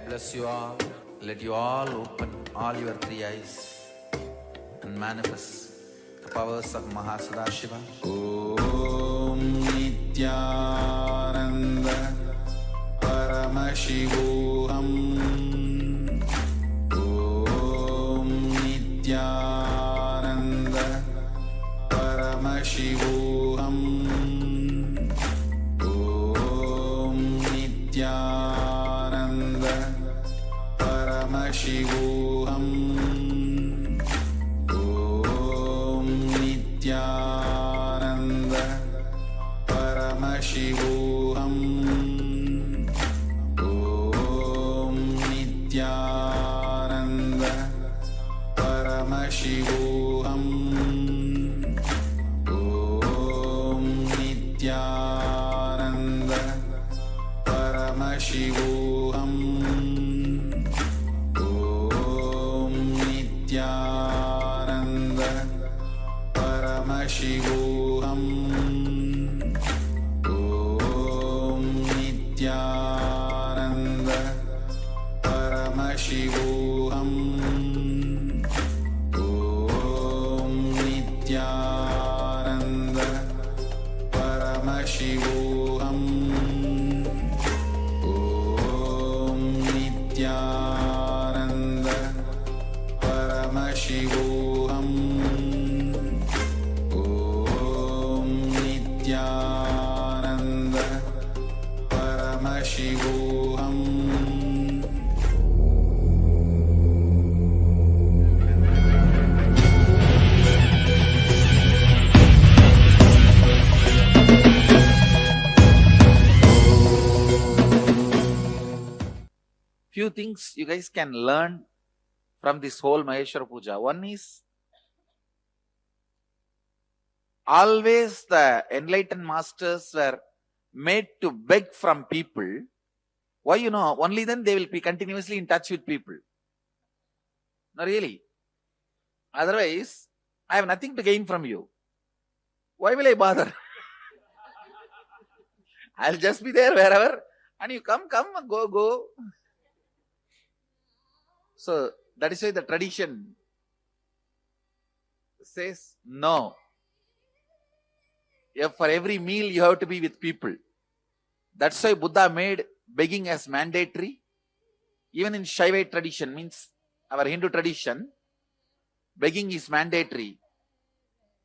bless you all. Let you all open all your three eyes and manifest the powers of Maheshwara. Om Nithyananda Paramashivam. Om Nithyananda Paramashivam. Om Nithyananda Paramashivam. Om Nithyananda Paramashivam. Om Nithyananda Paramashivam. Om Nithyananda Paramashivam. Om Nithyananda Paramashivam. Om Nithyananda Paramashivam. Om Nithyananda Paramashivam. Om Nithyananda Paramashivam. Om Nithyananda Paramashivam. Few things you guys can learn from this whole Maheshwara Puja. One is, always the enlightened masters were made to beg from people. Why? Only then they will be continuously in touch with people. No, really. Otherwise, I have nothing to gain from you. Why will I bother? I'll just be there wherever, and you come, go. So, that is why the tradition says no. For every meal you have to be with people. That's why Buddha made begging as mandatory. Even in Shaivite tradition, means our Hindu tradition, begging is mandatory.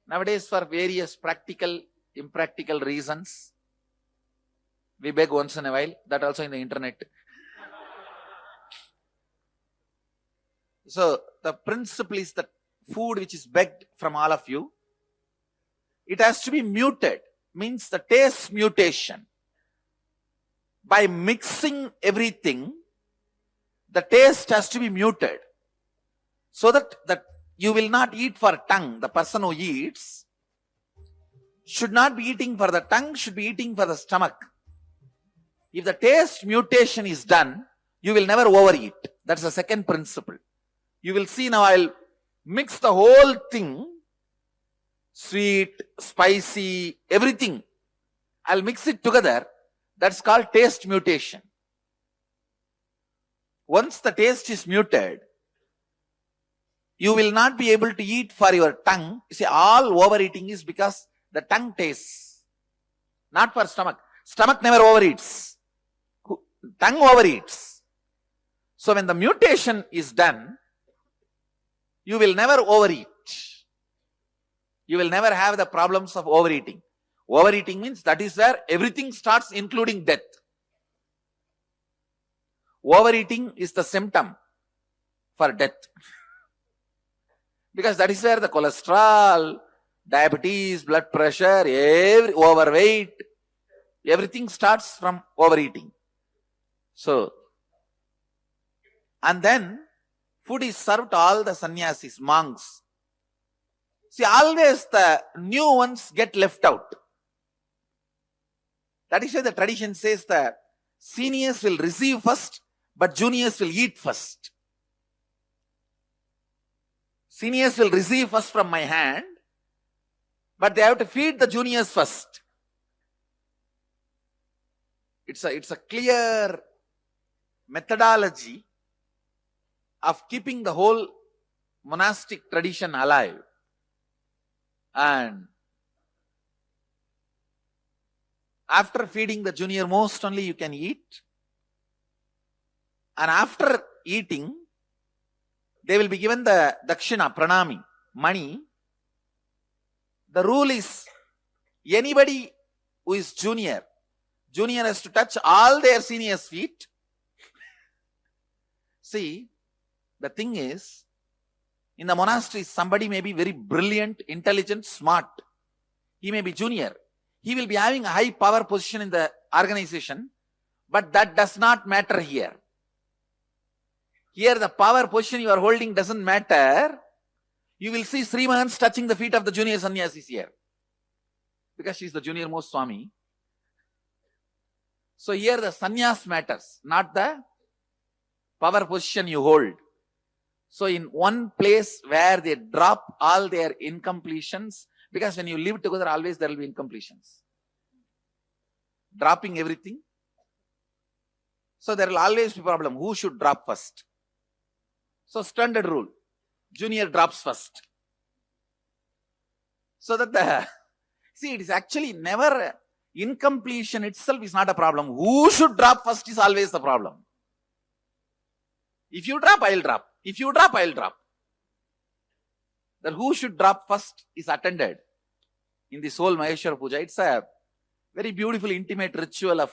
Nowadays, for various practical, impractical reasons, we beg once in a while. That also in the internet. So, the principle is that food which is begged from all of you, it has to be muted, means the taste mutation. By mixing everything, the taste has to be muted. So that you will not eat for tongue. The person who eats should not be eating for the tongue, should be eating for the stomach. If the taste mutation is done, you will never overeat. That's the second principle. You will see now I'll mix the whole thing, sweet, spicy, everything. I'll mix it together. That's called taste mutation. Once the taste is muted, you will not be able to eat for your tongue. You see, all overeating is because the tongue tastes, not for stomach. Stomach never overeats. Tongue overeats. So when the mutation is done, you will never overeat. You will never have the problems of overeating. Overeating means that is where everything starts, including death. Overeating is the symptom for death. Because that is where the cholesterol, diabetes, blood pressure, overweight, everything starts from overeating. So, and then food is served to all the sannyasis, monks. See, always the new ones get left out. That is why the tradition says that seniors will receive first, but juniors will eat first. Seniors will receive first from my hand, but they have to feed the juniors first. It's a clear methodology of keeping the whole monastic tradition alive. And after feeding the junior most only you can eat. And after eating, they will be given the dakshina, pranami, money. The rule is anybody who is junior has to touch all their seniors' feet. See, the thing is, in the monastery, somebody may be very brilliant, intelligent, smart. He may be junior. He will be having a high power position in the organization, but that does not matter here. Here the power position you are holding doesn't matter. You will see Sri Mahants touching the feet of the junior sannyasis here, because she is the junior most Swami. So here the sannyas matters, not the power position you hold. So in one place where they drop all their incompletions, because when you live together always there will be incompletions. Dropping everything. So there will always be a problem. Who should drop first? So standard rule. Junior drops first. So that see, it is actually never, incompletion itself is not a problem. Who should drop first is always the problem. If you drop, I'll drop. If you drop, I'll drop. That who should drop first is attended in this whole Maheshwara Puja. It's a very beautiful, intimate ritual of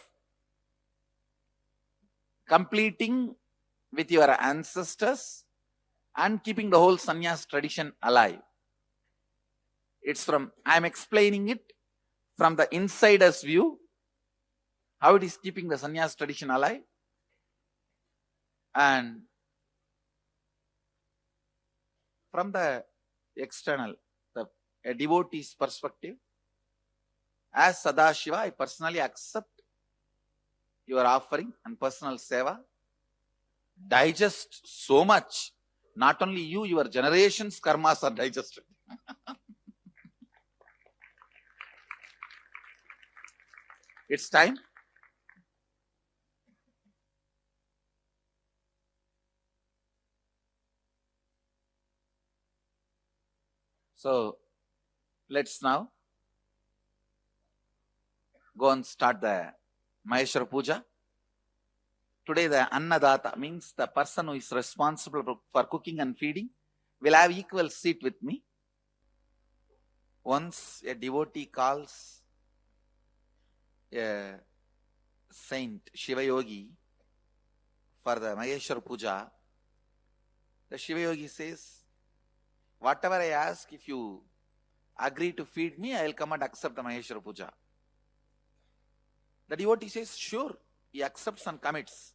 completing with your ancestors and keeping the whole sannyas tradition alive. It's from, I am explaining it from the insider's view, how it is keeping the sannyas tradition alive. And from the external, a devotee's perspective, as Sadashiva, I personally accept your offering and personal seva. Digest so much. Not only you, your generations' karmas are digested. It's time. So, let's now go and start the Maheshwara Puja. Today the Annadata means the person who is responsible for cooking and feeding will have equal seat with me. Once a devotee calls a saint, Shiva Yogi, for the Maheshwara Puja, the Shiva Yogi says, whatever I ask, if you agree to feed me, I will come and accept the Maheshwara Puja. The devotee says, sure. He accepts and commits.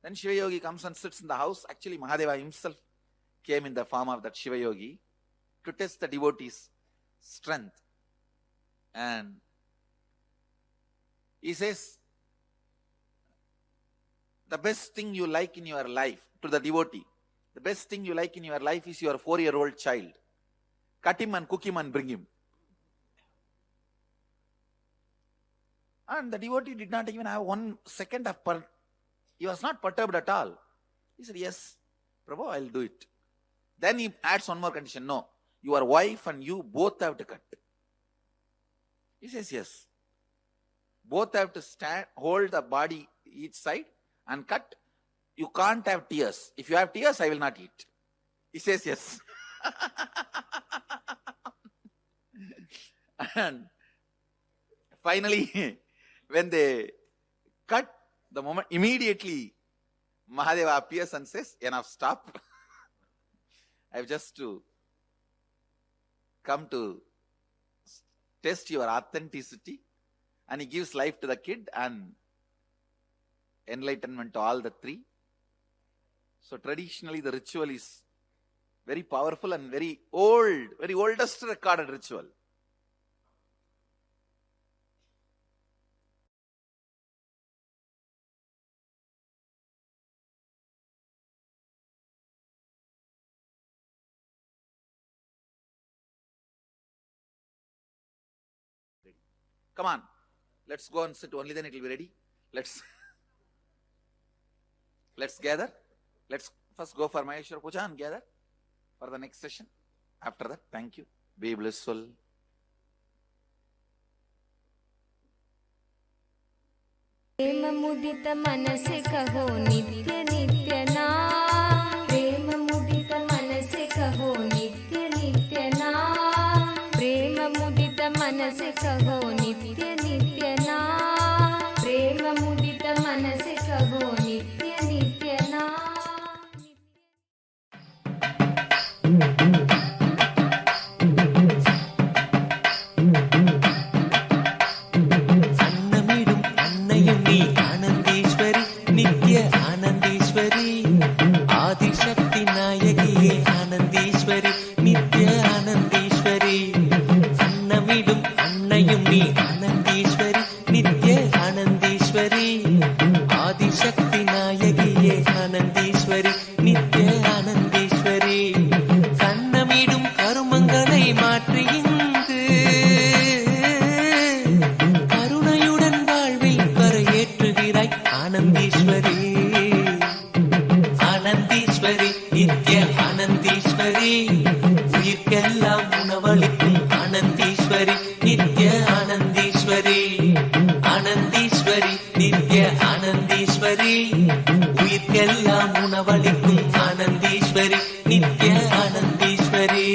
Then Shiva Yogi comes and sits in the house. Actually, Mahadeva himself came in the form of that Shiva Yogi to test the devotee's strength. And he says, the best thing you like in your life, to the devotee, the best thing you like in your life is your 4-year-old child. Cut him and cook him and bring him. And the devotee did not even have 1 second of he was not perturbed at all. He said, yes, Prabhu, I'll do it. Then he adds one more condition. No, your wife and you both have to cut. He says, yes. Both have to stand, hold the body each side and cut. You can't have tears. If you have tears, I will not eat. He says, yes. And finally, when they cut, the moment, immediately Mahadeva appears and says, enough, stop. I have just to come to test your authenticity. And he gives life to the kid and enlightenment to all the 3. So traditionally the ritual is very powerful and very old, very oldest recorded ritual. Come on, let's go and sit, only then it will be ready. Let's Let's gather. Let's first go for Maheshwara Puja and gather for the next session. After that, thank you. Be blissful. प्रेम मुदित मन से कहो नित्य नित्य नाम, प्रेम मुदित मन से कहो नित्य नित्य नाम, प्रेम मुदित मन से कहो नित्य नित्य नाम, प्रेम मुदित मन से कहो नित्य नित्य नाम. ஆதிசக்தி நாயகியே ஆனந்தீஸ்வரி நித்ய ஆனந்தீஸ்வரி அன்னமிடும் அன்னையும் நீ ஆனந்தீஸ்வரி நித்ய ஆனந்தீஸ்வரி ஆதிசக்தி நாயகியே ஆனந்தீஸ்வரி நித்ய ஆனந்தீஸ்வரி கண்ணமிடும் கருமங்களை மாற்றி இங்கு கருணையுடன் வாழ்வில் கரையேற்றுகிறாய் ஆனந்தீஸ்வரி ஆனந்தீஸ்வரி நித்ய ஆனந்தீஸ்வரி உயிர்க்கெல்லாம் உணவளிக்கும் ஆனந்தீஸ்வரி நித்ய ஆனந்தீஸ்வரி ஆனந்தீஸ்வரி நித்ய ஆனந்தீஸ்வரி உயிர்க்கெல்லாம் உணவளிக்கும் ஆனந்தீஸ்வரி நித்ய ஆனந்தீஸ்வரி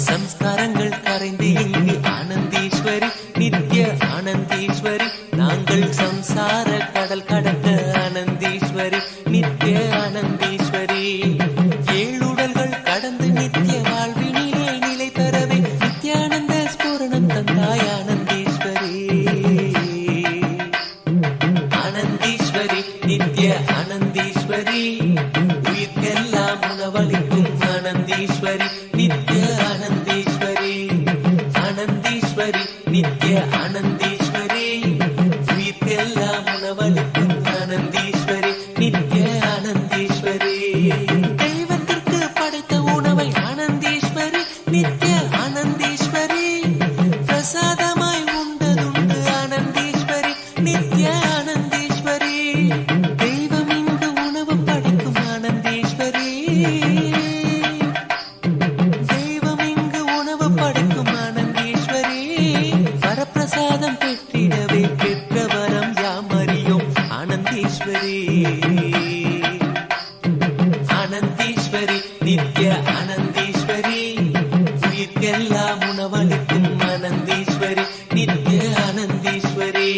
சம்ஸ்காரங்கள் கரைந்து இங்கு ஆனந்தீஸ்வரி நித்ய ஆனந்தீஸ்வரி நாங்கள் சம்சார கடல் கடக்க ஆனந்தீஸ்வரி நித்ய ஆனந்தீஸ்வரி ஏழுடல்கள் கடந்து நித்ய வாழ்வினிலே நிலை பெறவே நித்யானந்த ஸ்பூரணம் தந்தாய் ஆனந்தீஸ்வரி ஆனந்தீஸ்வரி நித்ய ஆனந்தீஸ்வரி உயிர்க்கெல்லாம் உணவளிக்கும் ஆனந்தீஸ்வரி நித்ய ஆனந்தீஸ்வரி ஆனந்தீஸ்வரி நித்ய ஆனந்தீஸ்வரி உயிர்க்கெல்லாம் உணவளிக்கும் ஆனந்தீஸ்வரி நித்ய ஆனந்தீஸ்வரி தெய்வத்திற்கு படைத்த உணவை ஆனந்தீஸ்வரி நித்ய ஆனந்தீஸ்வரி பிரசாதமாய் உண்டதுண்டு ஆனந்தீஸ்வரி நித்ய ஆனந்தீஸ்வரி தெய்வம் இங்கு உணவு படைக்கும் ஆனந்தீஸ்வரி தெய்வம் இங்கு உணவு படைக்கும் ஆனந்தீஸ்வரி வரப்பிரசாதம் பெற்றிடவே பெற்ற வரம் யாம் அறியோம் ஆனந்தீஸ்வரி ஆனந்தீஸ்வரி நித்ய ஆனந்தீஸ்வரி உயிர்க்கெல்லாம் உணவளிக்கும் ஆனந்தீஸ்வரி நித்ய ஆனந்தீஸ்வரி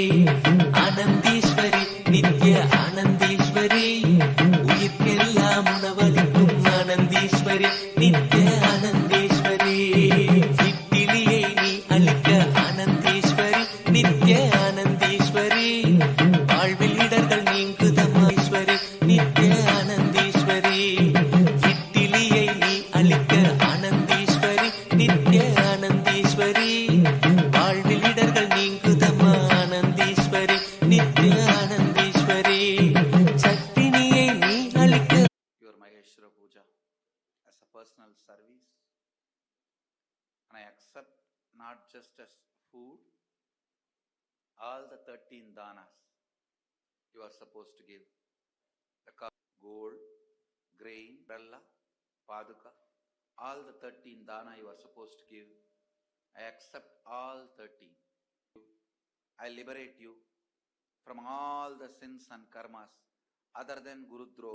ஆனந்தீஸ்வரி நித்ய ஆனந்தீஸ்வரி உயிர்க்கெல்லாம் உணவளிக்கும் ஆனந்தீஸ்வரி நித்ய ஆனந்தீஸ்வரி இட்டிலியை நீ அளிக்க ஆனந்தீஸ்வரி நித்ய ஆனந்தீஸ்வரி வாழ்வில் இடர்கள் நீங்குதமாஈஸ்வரி நித்ய ஆனந்தீஸ்வரி இட்டிலியை நீ அளிக்க ஆனந்தீஸ்வரி நித்ய ஆனந்தீஸ்வரி வாழ்வில் இடர்கள் நீங்குதமா ஆனந்தீஸ்வரி நித்ய ஆனந்தீஸ்வரி சக்தினியை நீ அளிக்க. Your Maheshwara Puja as a personal service, and I accept not just as food, all the 13 danas you are supposed to give. The gold, grain, umbrella, paduka, all the 13 dana you are supposed to give. I accept all 13. I liberate you from all the sins and karmas other than Gurudro.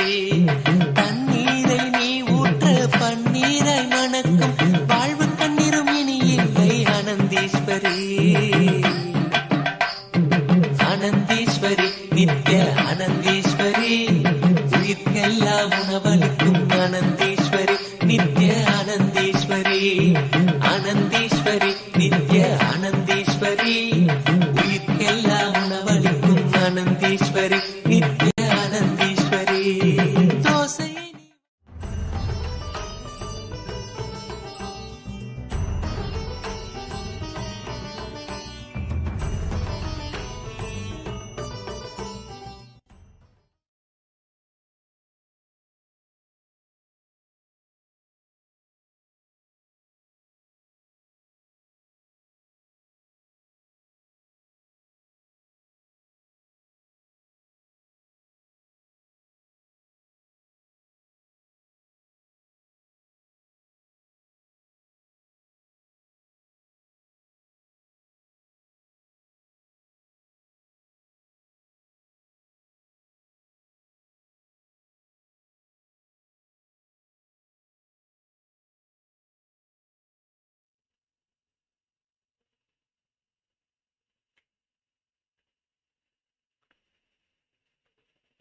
தண்ணீரை நீ ஊற்ற பன்னீரை மணக்கும் வாழ்வு கண்ணீரும் இனி இல்லை ஆனந்தீஸ்வரி ஆனந்தீஸ்வரி நித்ய ஆனந்தீஸ்வரி உயிர்க்கெல்லாம் உணவளிக்கும் ஆனந்தீஸ்வரி நித்ய ஆனந்தீஸ்வரி ஆனந்தீஸ்வரி நித்ய ஆனந்தீஸ்வரி உயிர்க்கெல்லாம் உணவளிக்கும் ஆனந்தீஸ்வரி நித்ய ஆனந்தீஸ்வரி dosa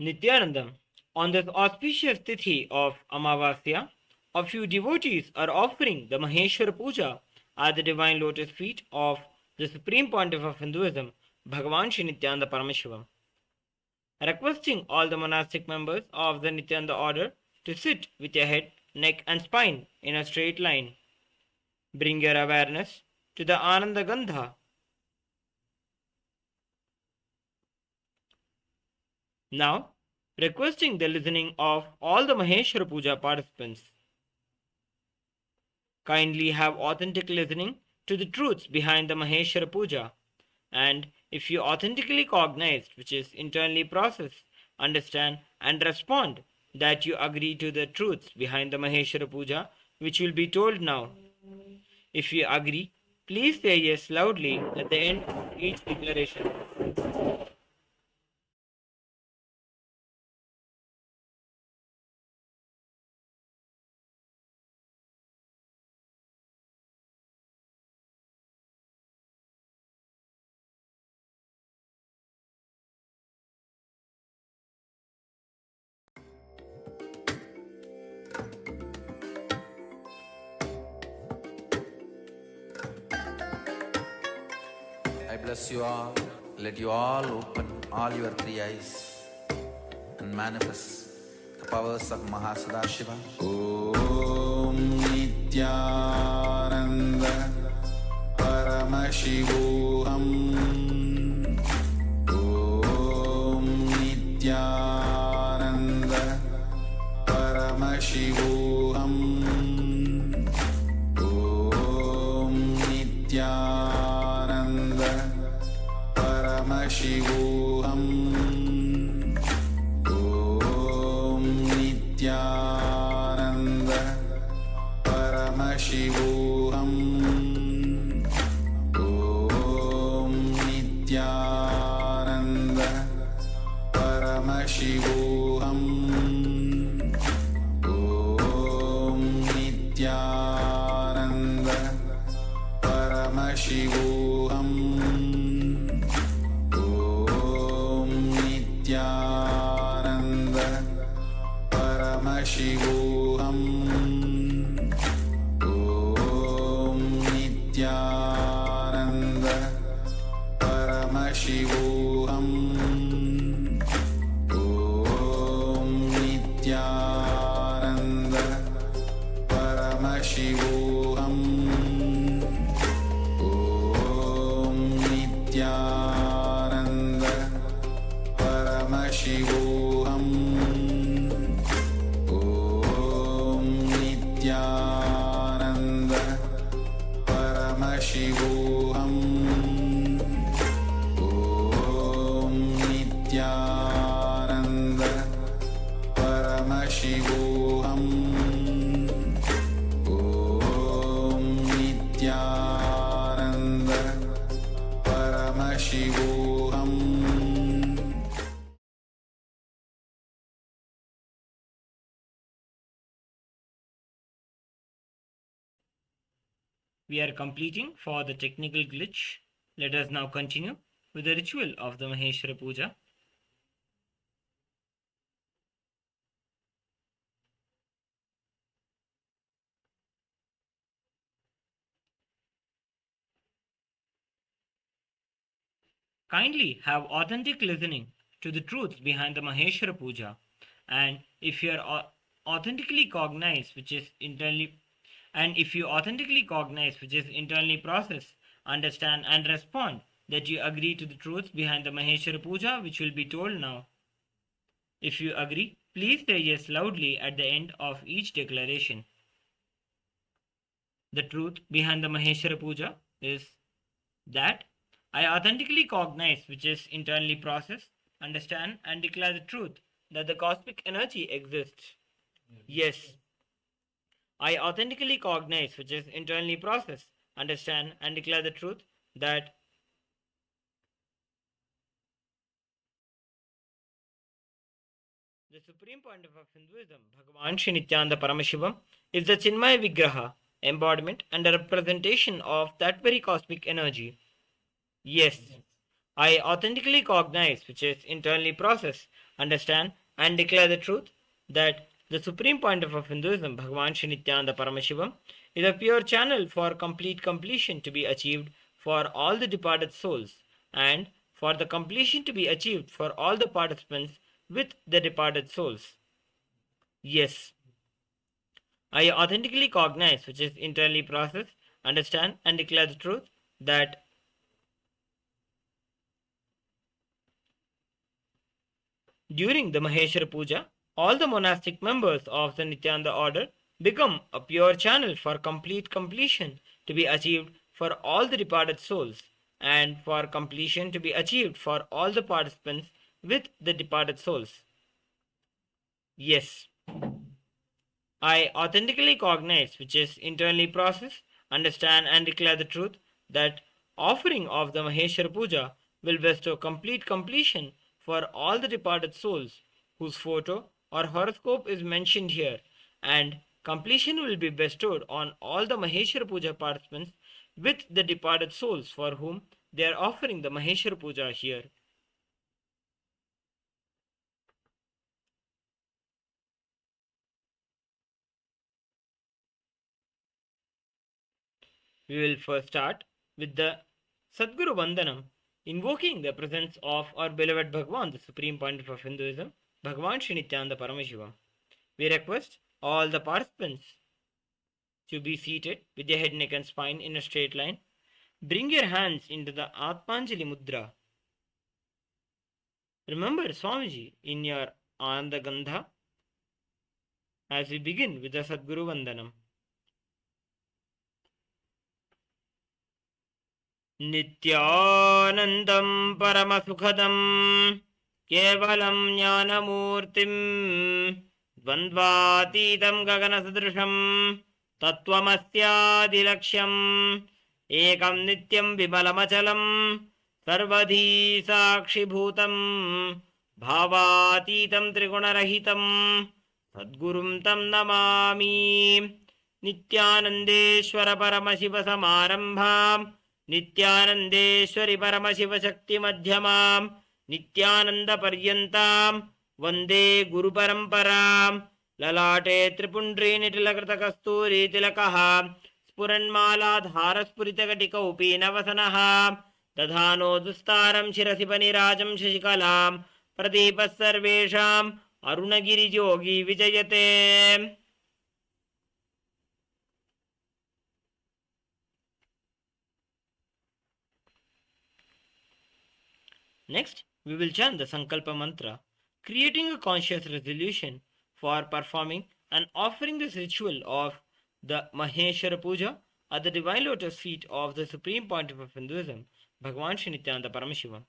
Nithyanandam. On this auspicious tithi of Amavasya, a few devotees are offering the Maheshwara Puja at the divine lotus feet of the Supreme Pontiff of Hinduism, Bhagavan Sri Nithyananda Paramashivamam, requesting all the monastic members of the Nityananda order to sit with your head, neck and spine in a straight line. Bring your awareness to the Ananda Gandha. Now, requesting the listening of all the Maheshwara Puja participants. Kindly have authentic listening to the truths behind the Maheshwara Puja, and if you authentically cognize, which is internally processed, understand and respond that you agree to the truths behind the Maheshwara Puja, which will be told now. If you agree, please say yes loudly at the end of each declaration. I bless you all. Let you all open all your three eyes and manifest the powers of Mahasada Om Nityananda Paramashivam. Om Nityananda Paramashivam. Om Nityananda Paramashivam. Om Nityananda Paramashivam. Om Nityananda Paramashivam. Om Nityananda Paramashivam. Om Nityananda Paramashivam. Om Nityananda Paramashivam. Om Nityananda Paramashivam. Om Nityananda Paramashivam. Om Nityananda Paramashivam. Om Nityananda Paramashivam. Om Nityananda Paramashivam. We are completing for the technical glitch. Let us now continue with the ritual of the Maheshwara Puja. Kindly have authentic listening to the truths behind the Maheshwara Puja, and if you are authentically cognize, which is internally processed, understand and respond that you agree to the truths behind the Maheshwara Puja, which will be told now. If you agree, please say yes loudly at the end of each declaration. The truth behind the Maheshwara Puja is that I authentically cognize, which is internally processed, understand and declare the truth that the cosmic energy exists. Yes. I authentically cognize, which is internally processed, understand and declare the truth that the Supreme Pontiff of Hinduism, Bhagavan Sri Nithyananda Paramashivamam, is the Chinmaya Vigraha, embodiment and a representation of that very cosmic energy. Yes, I authentically cognize, which is internally process, understand, and declare the truth that the Supreme Pontiff of Hinduism, Bhagavan Sri Nithyananda Paramashivamam, is a pure channel for complete completion to be achieved for all the departed souls, and for the completion to be achieved for all the participants with the departed souls. Yes, I authentically cognize, which is internally process, understand, and declare the truth that during the Maheshwara Puja, all the monastic members of the Nityananda order become a pure channel for complete completion to be achieved for all the departed souls, and for completion to be achieved for all the participants with the departed souls. Yes, I authentically cognize, which is internally process, understand, and declare the truth that offering of the Maheshwara Puja will bestow complete completion for all the departed souls whose photo or horoscope is mentioned here, and completion will be bestowed on all the Maheshwara Puja participants with the departed souls for whom they are offering the Maheshwara Puja here. We will first start with the Sadguru Vandanam, invoking the presence of our beloved Bhagavan, the Supreme Pontiff of Hinduism, Bhagavan Sri Nithyananda Paramashivamam. We request all the participants to be seated with their head, neck, and spine in a straight line. Bring your hands into the Atmanjali Mudra. Remember Swamiji in your Ananda Gandha as we begin with the Sadguru Vandanam. नित्यानन्दं परमसुखदं केवलं ज्ञानमूर्तिं द्वन्द्वातीतं गगनसदृशं तत्त्वमस्यादिलक्ष्यम् एकं नित्यं विमलमचलं सर्वधी साक्षिभूतं भावातीतं त्रिगुणरहितं सद्गुरुं तं नमामि नित्यानन्देश्वर परमशिवसमारम्भाम् नित्यानन्देश्वरि परमशिवशक्तिमध्यमाम् नित्यानन्दपर्यन्ताम् वन्दे गुरुपरम्पराम् ललाटे त्रिपुण्ड्रीनिटिलकृतकस्तूरीतिलकः स्फुरन्मालाधारस्फुरितकटिकौपीनवसनः दधानो दुस्तारं शिरसि पनिराजं शशिकलां प्रदीपः सर्वेषाम् अरुणगिरियोगी विजयते. Next, we will chant the Sankalpa Mantra, creating a conscious resolution for performing and offering this ritual of the Maheshwara Puja at the Divine Lotus feet of the Supreme Pontiff of Hinduism, Bhagavan Sri Nithyananda Paramashivamam.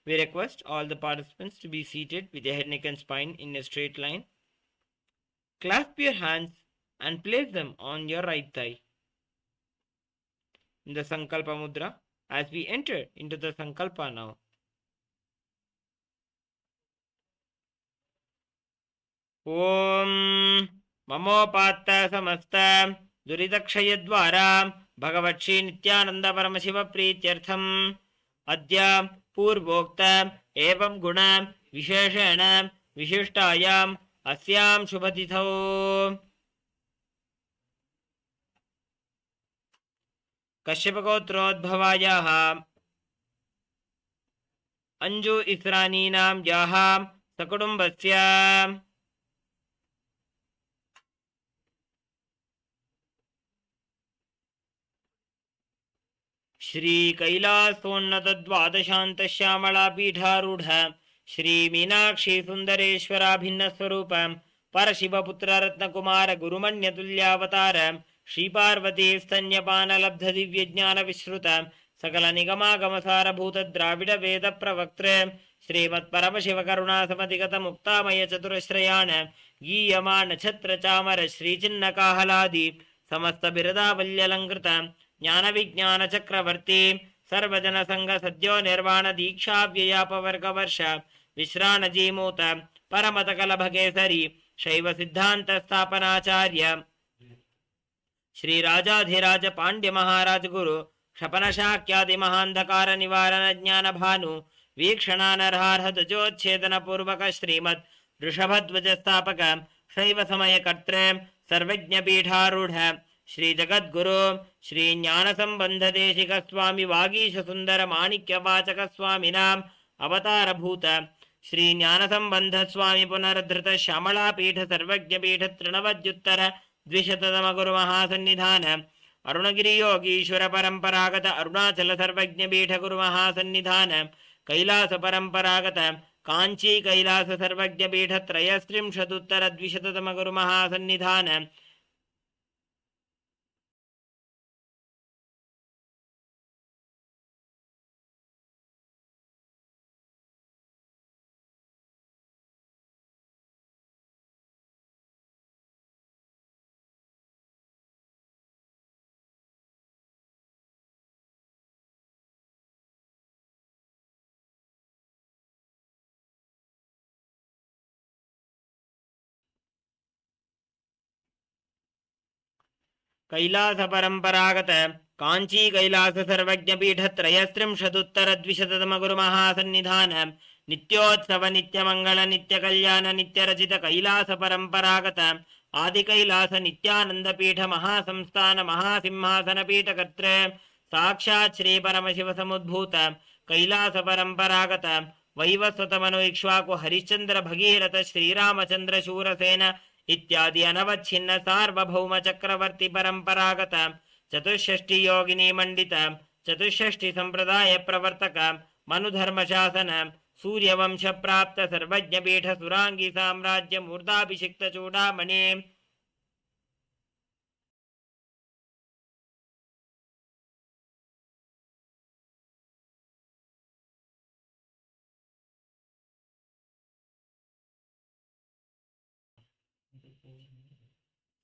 We request all the participants to be seated with their head, neck, and spine in a straight line. Clasp your hands and place them on your right thigh. In the Sankalpa Mudra, as we enter into the Sankalpa now. ॐ ममोपात्त समस्त दुरितक्षयद्वारा भगवत्श्री नित्यानंद परमशिव प्रीत्यर्थम अद्य पूर्वोक्त एवं गुण विशेषेण विशिष्टायाम् अस्यां शुभतिथौ कश्यपगोत्रोद्भवायाः अंजु इस्रानीनां याः सकुटुम्बस्य श्री कैलासोन्नत द्वादशांत श्यामला पीठारूढ़ श्री मीनाक्षी सुंदरेश्वराभिन्न स्वरूप परशिवपुत्र रत्नकुमार गुरुमण्यतुल्यावतार श्री पार्वती स्तन्यपान लब्ध दिव्य ज्ञान विश्रुत सकल निगमागमसारभूत द्राविड वेद प्रवक्त्र श्रीमत् परमशिव करुणा समधिगत मुक्तामय चतुरश्रयाण गीयमान छत्र चामर श्री चिन्ह काहलादि समस्त बिरदावल्यलंकृत ज्ञान विज्ञान चक्रवर्ती सर्वजन संघ सद्यो निर्वाण दीक्षा व्ययापवर्ग वर्ष विश्राण जीमूत परमत कलभ केसरी शैव सिद्धांत स्थापनाचार्य श्री राजाधिराज पांड्य महाराज गुरु क्षपनशाक्यादि महान्धकार निवारण ज्ञान भानु वीक्षणानर्हार्हतजोच्छेदन पूर्वक श्रीमद् ऋषभध्वज स्थापक शैव समय कर्त्रे सर्वज्ञ पीठारूढ़ श्री जगद्गुरु श्री ज्ञान संबंध देशिक स्वामी वागीश सुंदर माणिक्य वाचक स्वामिनाम अवतार भूत श्री ज्ञान संबंध स्वामी पुनरुद्धृत श्यामला पीठ सर्वज्ञ पीठ तृणवद्युत्तर द्विशततम गुरु महासन्निधान अरुणगिरि योगीश्वर परंपरागत अरुणाचल सर्वज्ञ पीठ गुरु महासन्निधान कैलास परंपरागत कांची कैलास सर्वज्ञ पीठ त्रयस्त्रिंशदुत्तर द्विशततम गुरु महासन्निधान कैलास परंपरागत कांची कैलास सर्वज्ञ पीठ त्रयस्त्रिंशदुत्तर द्विशततम गुरु महासन्निधान नित्योत्सव नित्य मंगल नित्य कल्याण नित्य रचित कैलास परंपरागत आदि कैलास नित्यानंद पीठ महासंस्थान महासिंहासन पीठ कर्त्रे साक्षात् श्री परमशिव समुद्भूत कैलास परंपरागत वैवस्वत मनु इक्ष्वाकु हरिश्चंद्र भगीरथ श्रीरामचंद्र शूरसेन इत्यादि अनवच्छिन्न सार्वभौम चक्रवर्ती परंपरागत चतुष्षष्टि योगिनी मंडित चतुष्षष्टि संप्रदाय प्रवर्तक मनुधर्म शासन सूर्यवंश प्राप्त सर्वज्ञ पीठ सुरांगी साम्राज्य मूर्धाभिषिक्त चूड़ामणि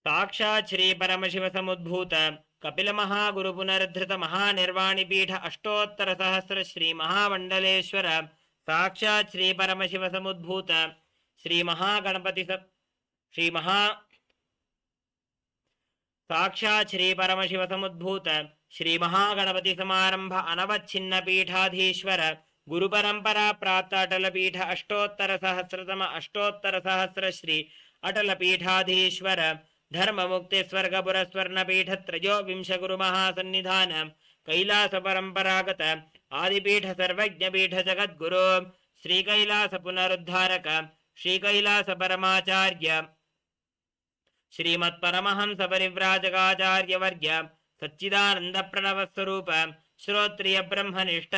साक्षात् श्री परमशिव समुद्भूत कपिल महागुरु पुनरुद्धृत महानिर्वाणि पीठ अष्टोत्तर सहस्र श्री महामंडलेश्वर साक्षात् श्री परमशिव समुद्भूत श्री महागणपति साक्षात् श्री परमशिव समुद्भूत श्री महागणपति समारंभ अनवच्छिन्न पीठाधीश्वर गुरु परंपरा प्राप्त अटल पीठ अष्टोत्तर सहस्र श्री अटल पीठाधीश्वर धर्म मुक्ति स्वर्गपुर स्वर्ण पीठ त्रयोविंश गुरु महासन्निधान कैलास परंपरागत आदिपीठ सर्वज्ञ पीठ जगद्गुरु श्री कैलास पुनरुद्धारक श्री कैलास परमाचार्य श्रीमत् परमहंस परिव्राजकाचार्य वर्य सच्चिदानंद प्रणव स्वरूप श्रोत्रिय ब्रह्मनिष्ठ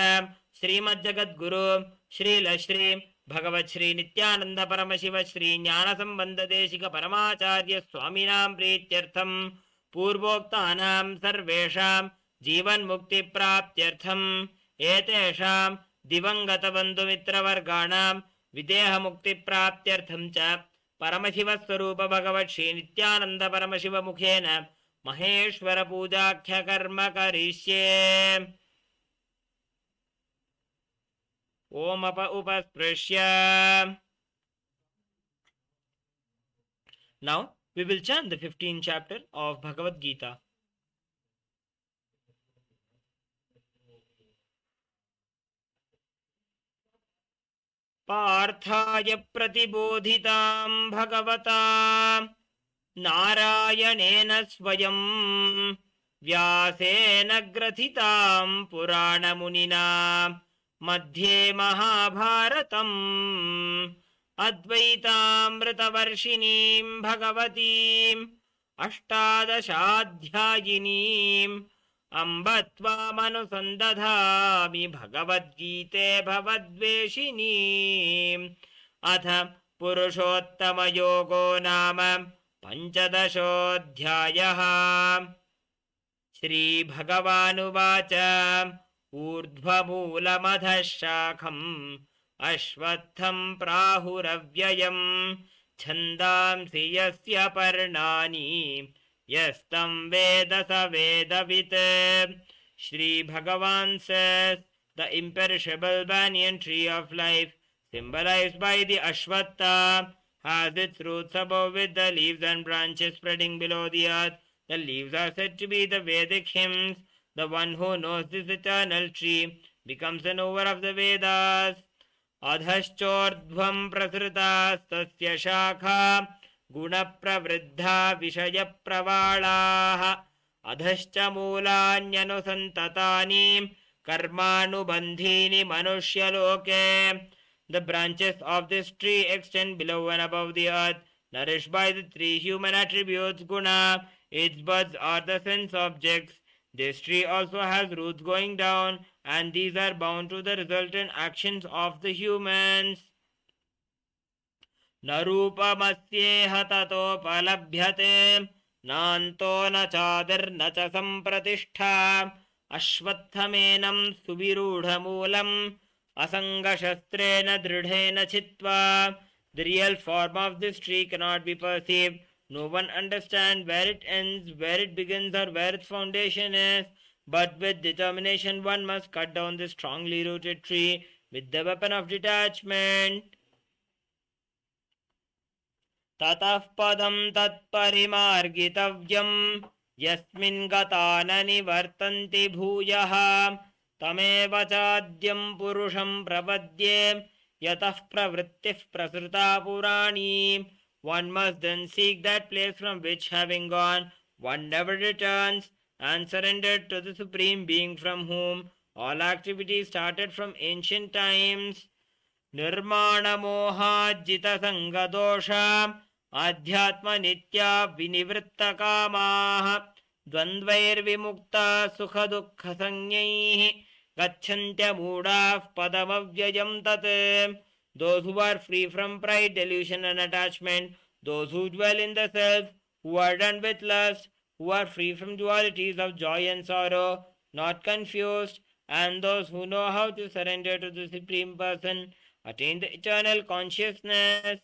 श्रीमज्जगद्गुरु श्रील श्री भगवत् श्री नित्यानंद परमशिव श्री ज्ञान संबंध देशिक परमाचार्य स्वामिनां प्रीत्यर्थम पूर्वोक्तानां सर्वेषां जीवन मुक्ति प्राप्त्यर्थम एतेषां दिवंगत बंधुमित्रवर्गाणां विदेह मुक्ति प्राप्त्यर्थम च परमशिव स्वरूप भगवत् श्री नित्यानंद परमशिव मुखेन महेश्वर पूजाख्य कर्म करिष्ये। ओम उपस्पृश्य. Now we will chant the 15th chapter of Bhagavad Gita. पार्थाय प्रतिबोधितां भगवता नारायणेन स्वयं व्यासेन ग्रथितां पुराणमुनिना मध्ये महाभारतम् अद्वैतामृतवर्षिणीं भगवतीम् अष्टादशाध्यायिनीम् अम्ब त्वामनुसन्दधामि भगवद्गीते भवद्वेषिणीम्। अथ पुरुषोत्तमयोगो नाम पञ्चदशोऽध्यायः। श्रीभगवानुवाच ऊर्ध्वमूलमधः शाखम् अश्वत्थं प्राहुरव्ययम् छन्दांसि यस्य पर्णानि यस्तं वेद स वेदवित्। Shri Bhagavan says, the imperishable banyan tree of life, symbolized by the Ashwattha, has its roots above with the leaves and branches spreading below the earth. The leaves are said to be the Vedic hymns, The one who knows this eternal tree becomes a knower of the Vedas. Adhaschordhvam prasrutastasya shakha gunapravriddha vishayapravalaha adhascha mulanyanosantatani karmanubandhini manushya-loke. The branches of this tree extend below and above the earth, nourished by the three human attributes guna. Its buds are the sense objects. This tree also has roots going down, and these are bound to the resultant actions of the humans. न रूपमस्येह ततोपलभ्यते नान्तो न चादिर्न च सम्प्रतिष्ठा अश्वत्थमेनं सुविरूढमूलम् असङ्गशस्त्रेण दृढेन छित्त्वा. The real form of this tree cannot be perceived. No one understands where it ends, where it begins, or where its foundation is. But with determination one must cut down this strongly rooted tree with the weapon of detachment. ततः पदं तत्परिमार्गितव्यं यस्मिन् गता न निवर्तन्ति भूयः तमेव चाद्यं पुरुषं प्रपद्ये यतः प्रवृत्तिः प्रसृता पुराणी. One must then seek that place from which, having gone, one never returns, and surrendered to the Supreme Being from whom all activity started from ancient times. Nirmana moha jita sanga dosha adhyatma nitya vinivritta kamaha dvandvair vimukta sukha dukkha sanyaihi gacchantya moodah padamavyayam tat. Those who are free from pride, delusion and attachment, those who dwell in the self, who are done with lust, who are free from dualities of joy and sorrow, not confused, and those who know how to surrender to the Supreme Person, attain the eternal consciousness.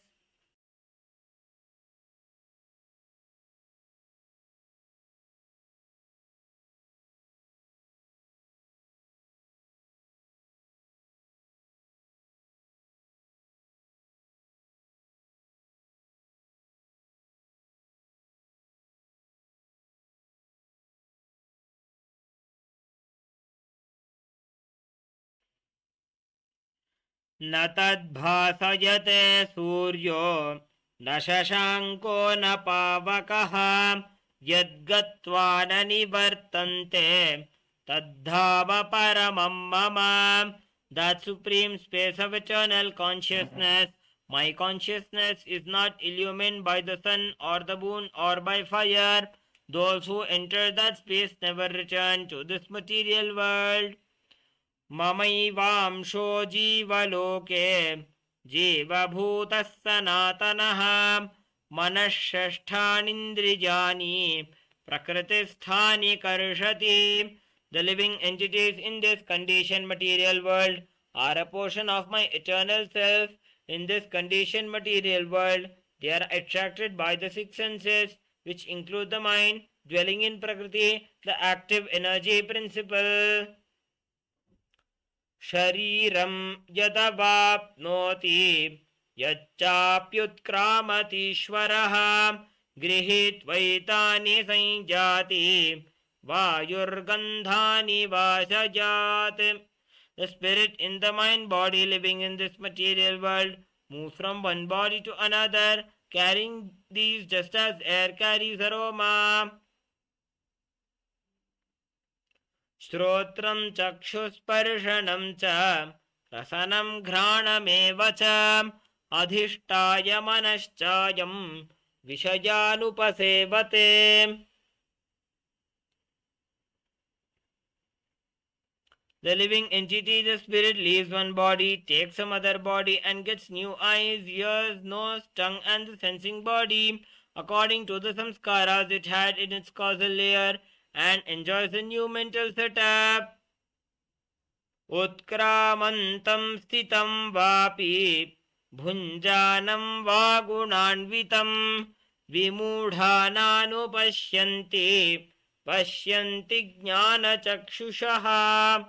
न तद्भासयते सूर्यो न शशाङ्को न पावकः यद्गत्वा न निवर्तन्ते तद्धाम paramam mama. That supreme space of eternal consciousness, my consciousness, is not illumined by the sun or the moon or by fire. Those who enter that space never return to this material world. ममैवांशो जीवलोके जीवभूतः सनातनः मनःषष्ठानीन्द्रियाणि प्रकृतिस्थानि कर्षति. The living entities in this conditioned material world are a portion of my eternal self. In this conditioned material world, they are attracted by the six senses, which include the mind, dwelling in Prakriti, the active energy principle. शरीरं यदवाप्नोति यच्चाप्युत्क्रामतीश्वरः गृहीत्वैतानि संजाति वायुर्गन्धानि वासजात्. The spirit in the mind body living in this material world moves from one body to another, carrying these just as air carries aroma. श्रोत्रं चक्षुस्पर्शनं च रसनं घ्राणमेव च अधिष्ठाय मनश्चायं विषयानुपसेवते. The living entity, the spirit, leaves one body, takes some other body, and gets new eyes, ears, nose, tongue, and the sensing body, according to the samskaras it had in its causal layer, and enjoys a new mental setup. Utkramantam sthitam vapi bhunjanam va gunanvitam vimudhananupashyanti pashyanti jnana chakshushaha.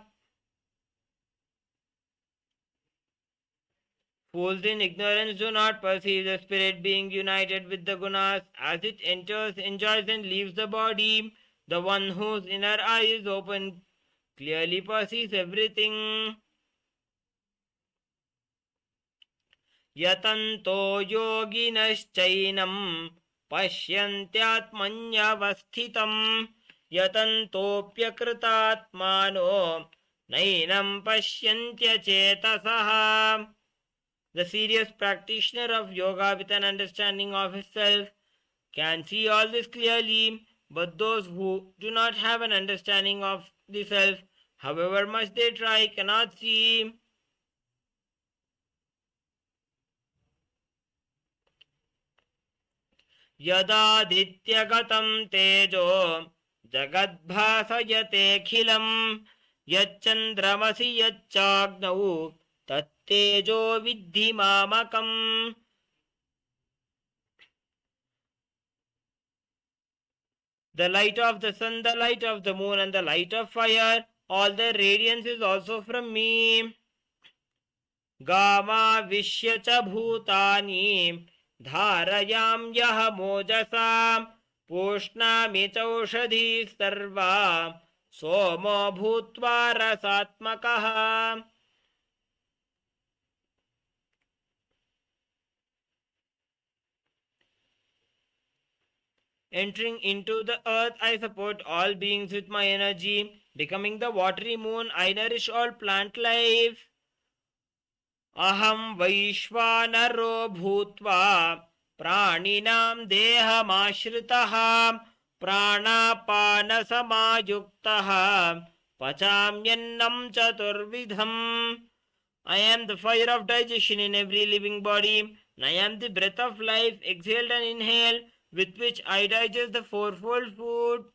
Fools in ignorance do not perceive the spirit being united with the gunas. As it enters, enjoys and leaves the body, The one whose inner eye is open clearly perceives everything. Yatanto yoginaschainam pasyantyatmanyavasthitam yatantopyakritatmano nainam pashyantya chetasaha. The serious practitioner of yoga with an understanding of his self can see all this clearly, but those who do not have an understanding of the self, however much they try, cannot see. Yadadityagatam tejo jagadbhasayate yacchandramasi yacchagnau tattejo vidhi mamakam. The light of the sun, the light of the moon, and the light of fire, all their radiance is also from me. Gama vishya bhutani dharayam yah mojasa pushnami chaushadhi sarva somo bhutva rasatmakaha. Entering into the earth, I support all beings with my energy. Becoming the watery moon, I nourish all plant life. Aham Vaishvanaro bhutva praninam dehamashritah pranapana samayuktah pachamyannam chaturvidham. I am the fire of digestion in every living body, and I am the breath of life exhaled and inhaled, with which I digest the fourfold food.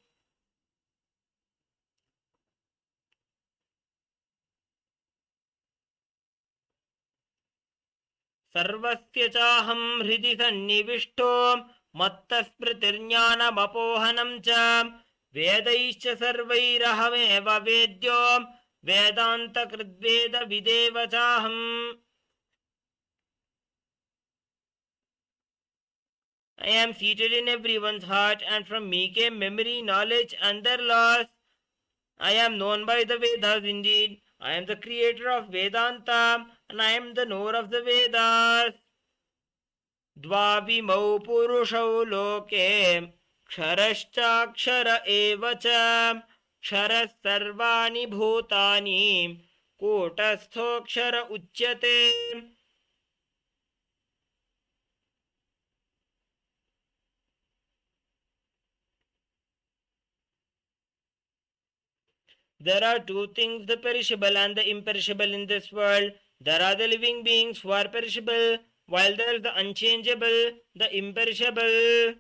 Sarvasya chaham hridi sannivishto mattasmritirjnanamapohanam cha vedaischa sarvairahameva vedyo vedanta kridveda videva chaham. I am seated in everyone's heart, and from me came memory, knowledge, and their loss. I am known by the Vedas indeed. I am the creator of Vedanta, and I am the knower of the Vedas. Dvavimau purushau loke ksharashchakshara evacha ksharas sarvani bhutani kotastho uchyate. There are two things, the perishable and the imperishable in this world. There are the living beings who are perishable, while there is the unchangeable, the imperishable.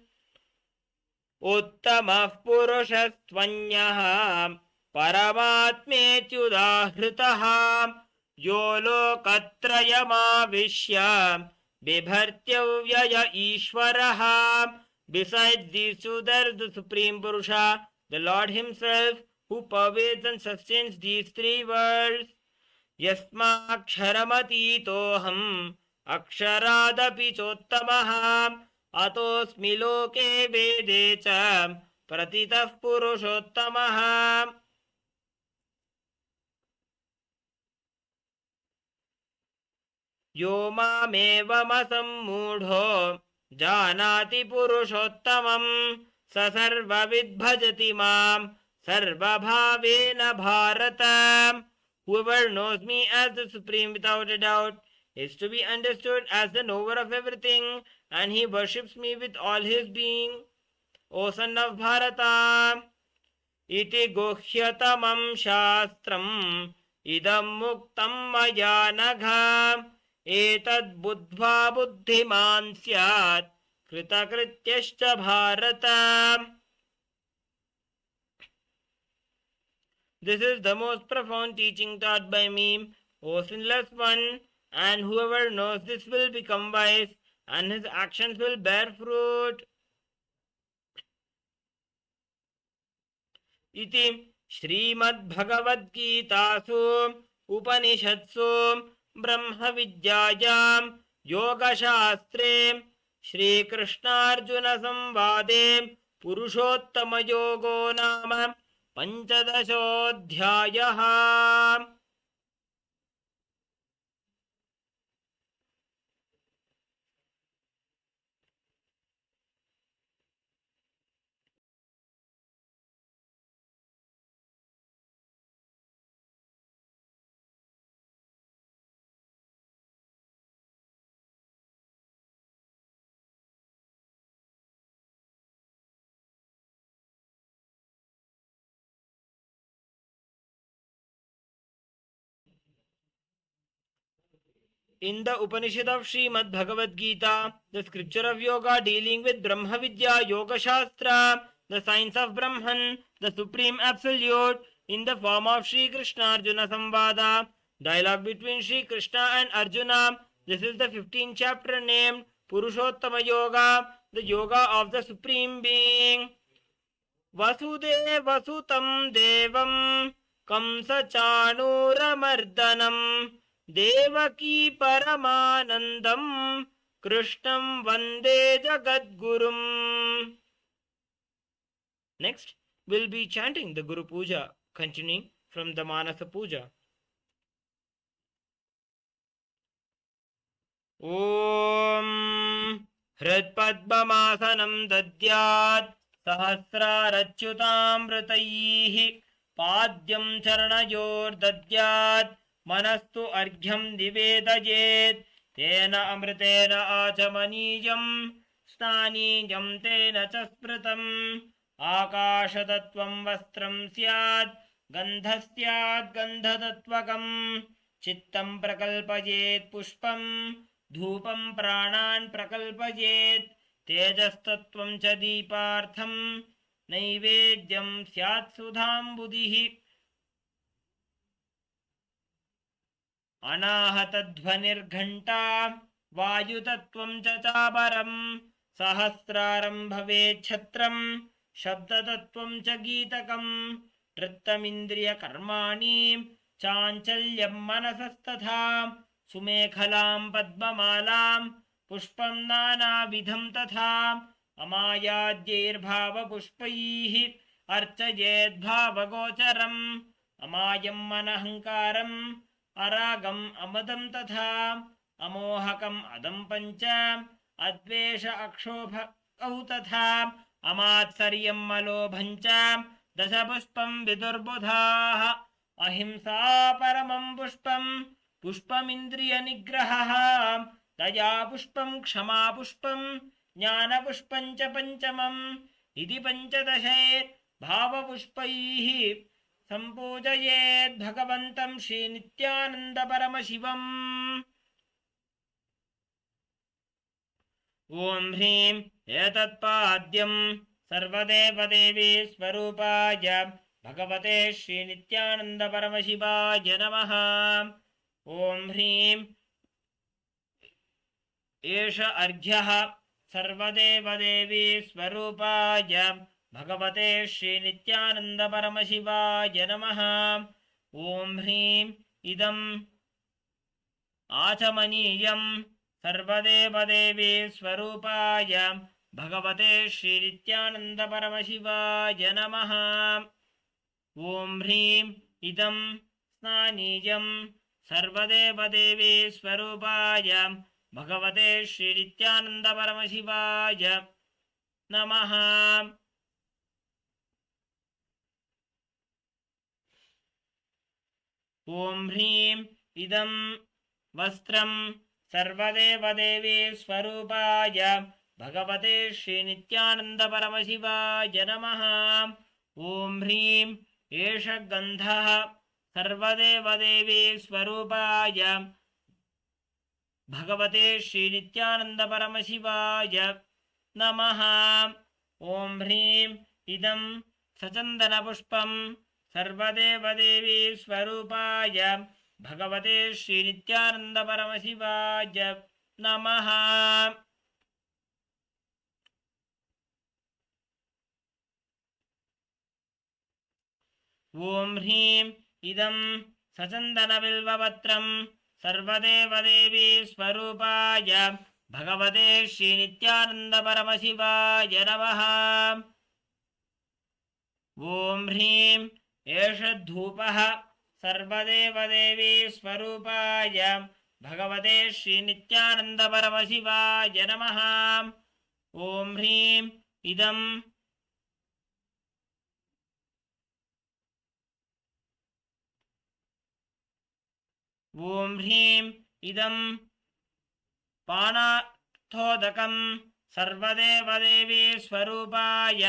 Uttamah purushastvanyah paramatmetyudahritah yo lokatrayamavishya bibhartyavyaya ishwarah. Besides these two, there is the Supreme Purusha, the Lord Himself, who pervades and sustains these three worlds. Yasmaksharamati aksharaadapi chottamah atosmi loke vede cha pratitah purushottamah. Yo mamevamasambudho janati purushottamam sa sarvavid bhajati mam sarvabhavena bharata. Whoever knows me as the Supreme without a doubt is to be understood as the knower of everything, and he worships me with all his being. O son of Bharata, iti guhyatamam shastram idam muktam maya nagha etad buddha buddhiman syat kritakrityascha Bharata. This is the most profound teaching taught by me, O sinless one, and whoever knows this will become wise, and his actions will bear fruit. Iti Srimad Bhagavad Gitasu Upanishatsu Brahma Vidyayam Yoga Shastre Shri Krishna Arjuna Samvade पुरुषोत्तमयोगो नाम पञ्चदशोऽध्यायः। In the Upanishad of Srimad Bhagavad Gita, the scripture of yoga dealing with Brahma Vidya, Yoga Shastra, the science of Brahman, the supreme absolute, in the form of Sri Krishna Arjuna Samvada, dialogue between Sri Krishna and Arjuna. This is the 15th chapter named Purushottama Yoga, the yoga of the Supreme Being. Vasudeva Sutam Devam Kamsa Chanuramardhanam Devaki Paramanandam Krishnam Vande Jagadgurum. Next, we'll be chanting the Guru Puja, continuing from the Manasa Puja. Om Hridpadmasanam Dadyat Sahasrarachyutamritaihi Padyam Charanayor Dadyat Manastu Arghyam Divedajet Tena Amritena Achamanijam Snanijam Tena Chaspratam Akashatattvam Vastram Syat Gandhasyat Gandhatatvakam Chittam Prakalpajet Pushpam Dhupam Pranan Prakalpajet Tejastattvam Cha Deepartham Naivedyam Syat Sudham Buddhihi Anahatadhvanirghanta Vayutattvam Cha Chaparam Sahasraram Bhavet Chhatram Shabdatattvam Cha Geetakam Trittamindriya Karmani Chanchalyam Manasastatha Sumekhalam Padmamalam Pushpam Nanavidham Tatha Amayadyair Bhava Pushpaihi Archayed Bhava Gocharam Amayam Manahankaram Aragam Amadam Tatha Amohakam Adam Pancha Advesha Akshobha Tatha Amatsaryam Malobhancha Dasapushpam Vidurbudhaha Ahimsa Paramam Pushpam Pushpamindriya Nigraha Daya Pushpam Kshama Pushpam Jnana Pushpam Cha Panchamam Iti Panchadashet Bhava Pushpaihi Sampujayet Bhagavantam Sri Nityananda Paramashivam. Om Hrim Etat Padyam Sarvadeva Devi Swarupaya Bhagavate Sri Nityananda Paramashivaya Namaha. Om Hrim Esha Arghyaha Sarvadeva Devi Swarupaya Bhagavate Sri Nityananda Paramashivaya Namaha. Om Hrim Idam Achamaniyam Sarvadeva Devi Swarupaya Bhagavate Sri Nityananda Paramashivaya Namaha. Om Hrim Idam Snanijam Sarvadeva Devi Swarupaya Bhagavate Sri Nityananda Paramashivaya Namaha. Om Hrim Idam Vastram Sarvadeva Devi Swarupaya Bhagavate Sri Nityananda Paramashivaya Namaha. Om Hrim Esha Gandhaha Sarvadeva Devi Swarupaya Bhagavate Sri Nityananda Paramashivaya Namaha. Om Hrim Idam Sachandana Pushpam Sarvadeva Devi Swarupaya Bhagavate Sri Nityananda Paramashivaya Namaha. Om Hrim Idam Sachandana Bilvavatram Sarvadeva Devi Swarupaya Bhagavate Sri Nityananda Paramashivaya Namaha. ॐ ह्रीं एष धूपः सर्वदेवदेवी स्वरूपाय भगवते श्रीनित्यानन्दपरमशिवाय नमः। ॐ ह्रीं इदं ॐ ह्रीं इदं पानार्थोदकं सर्वदेवदेवी स्वरूपाय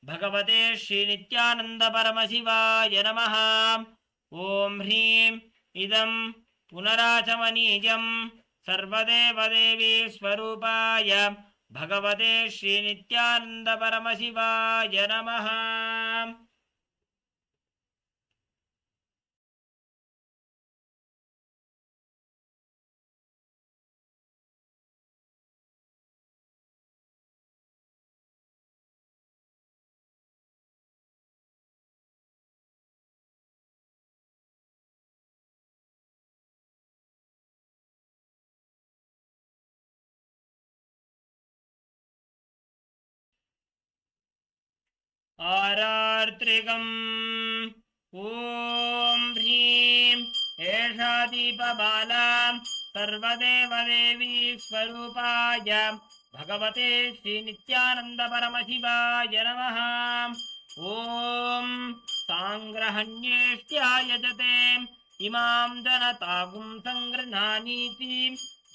भगवते श्रीनित्यानन्दपरमशिवाय नमः। ॐ ह्रीं इदं पुनराचमनीयं सर्वदेवदेवी स्वरूपाय भगवते श्रीनित्यानन्दपरमशिवाय नमः। आरार्त्रिकम् ॐ ह्रीं एषा दीपमाला सर्वदेवदेवी स्वरूपाय भगवते श्रीनित्यानन्दपरमशिवाय नमः। ॐ साङ्ग्रहण्येष्ट्यायजते इमां जनतागुं सङ्गृह्णानीति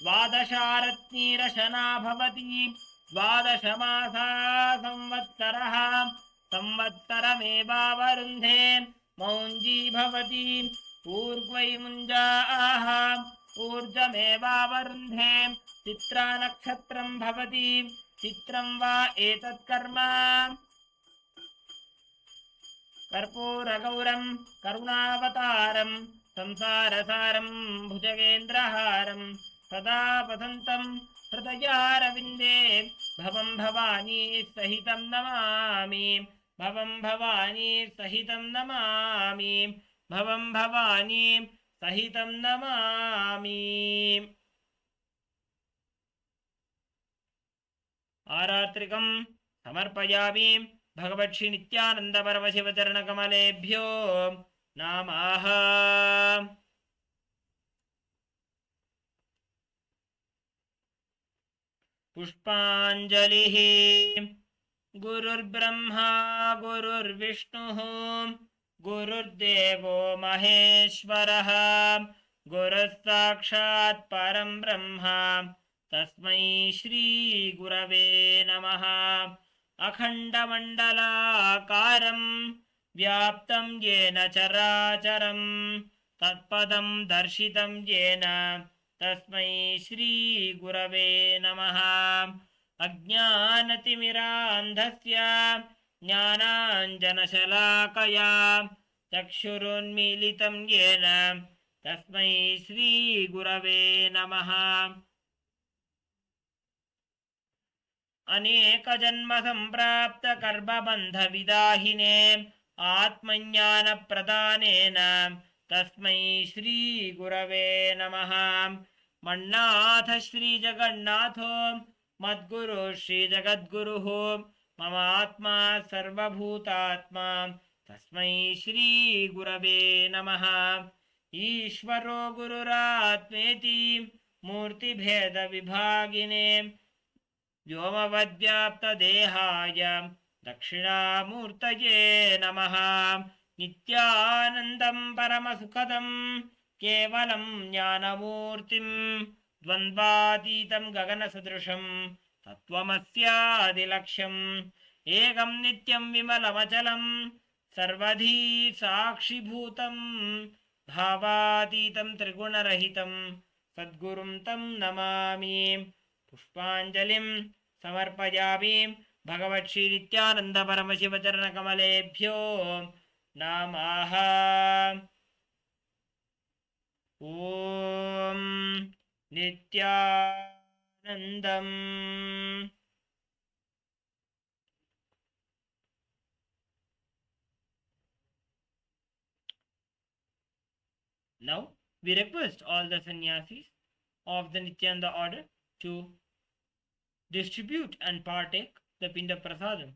द्वादशारत्नीरशना भवति। द्वादशमासा संवत्सरः संवत्सरमेवावरुन्धे मौञ्जी भवति। ऊर्ध्वै मुञ्जाः ऊर्जमेवावरुन्धे चित्रा नक्षत्रं भवति। चित्रं वा एतत् कर्म कर्पूरगौरं करुणावतारं संसारसारं भुजगेन्द्रहारं सदा वसन्तं हृदयारविन्दे भवं भवानी सहितं नमामि। भवं भवानी सहितं नमामि। भवं भवानी सहितं नमामि। आरात्रिकं समर्पयामि भगवत्श्री नित्यानन्दपरमशिवचरणकमलेभ्यो नमः। पुष्पाञ्जलिः। गुरुर्ब्रह्मा गुरुर्विष्णुः गुरुर्देवो महेश्वरः गुरुः साक्षात् परं ब्रह्म तस्मै श्रीगुरवे नमः। अखण्डमण्डलाकारं व्याप्तं येन चराचरं तत्पदं दर्शितं येन तस्मै श्रीगुरवे नमः। अज्ञानतिमिरान्धस्य ज्ञानाञ्जनशलाकया चक्षुरुन्मीलितं येन तस्मै श्रीगुरवे नमः। अनेकजन्मसम्प्राप्तकर्मबन्धविदाहिने आत्मज्ञानप्रदानेन तस्मै श्रीगुरवे नमः। मन्नाथ श्रीजगन्नाथो मद्गुरु श्रीजगद्गुरुः मम आत्मा सर्वभूतात्मा तस्मै श्रीगुरवे नमः। ईश्वरो गुरुरात्मेति मूर्तिभेदविभागिने व्योमवद्व्याप्तदेहाय दक्षिणामूर्तये नमः। नित्यानन्दं परमसुखदं केवलं ज्ञानमूर्तिं द्वन्द्वातीतं गगनसदृशं तत्त्वमस्यादिलक्ष्यम् एकं नित्यं विमलमचलं सर्वधी साक्षिभूतं भावातीतं त्रिगुणरहितं सद्गुरुं तं नमामि। पुष्पाञ्जलिं समर्पयामि भगवत्श्री नित्यानन्दपरमशिवचरणकमलेभ्यो नमः। ॐ नित्यानन्दम्। Now we request all the sannyasis of the Nityananda order to distribute and partake the Pinda Prasadam.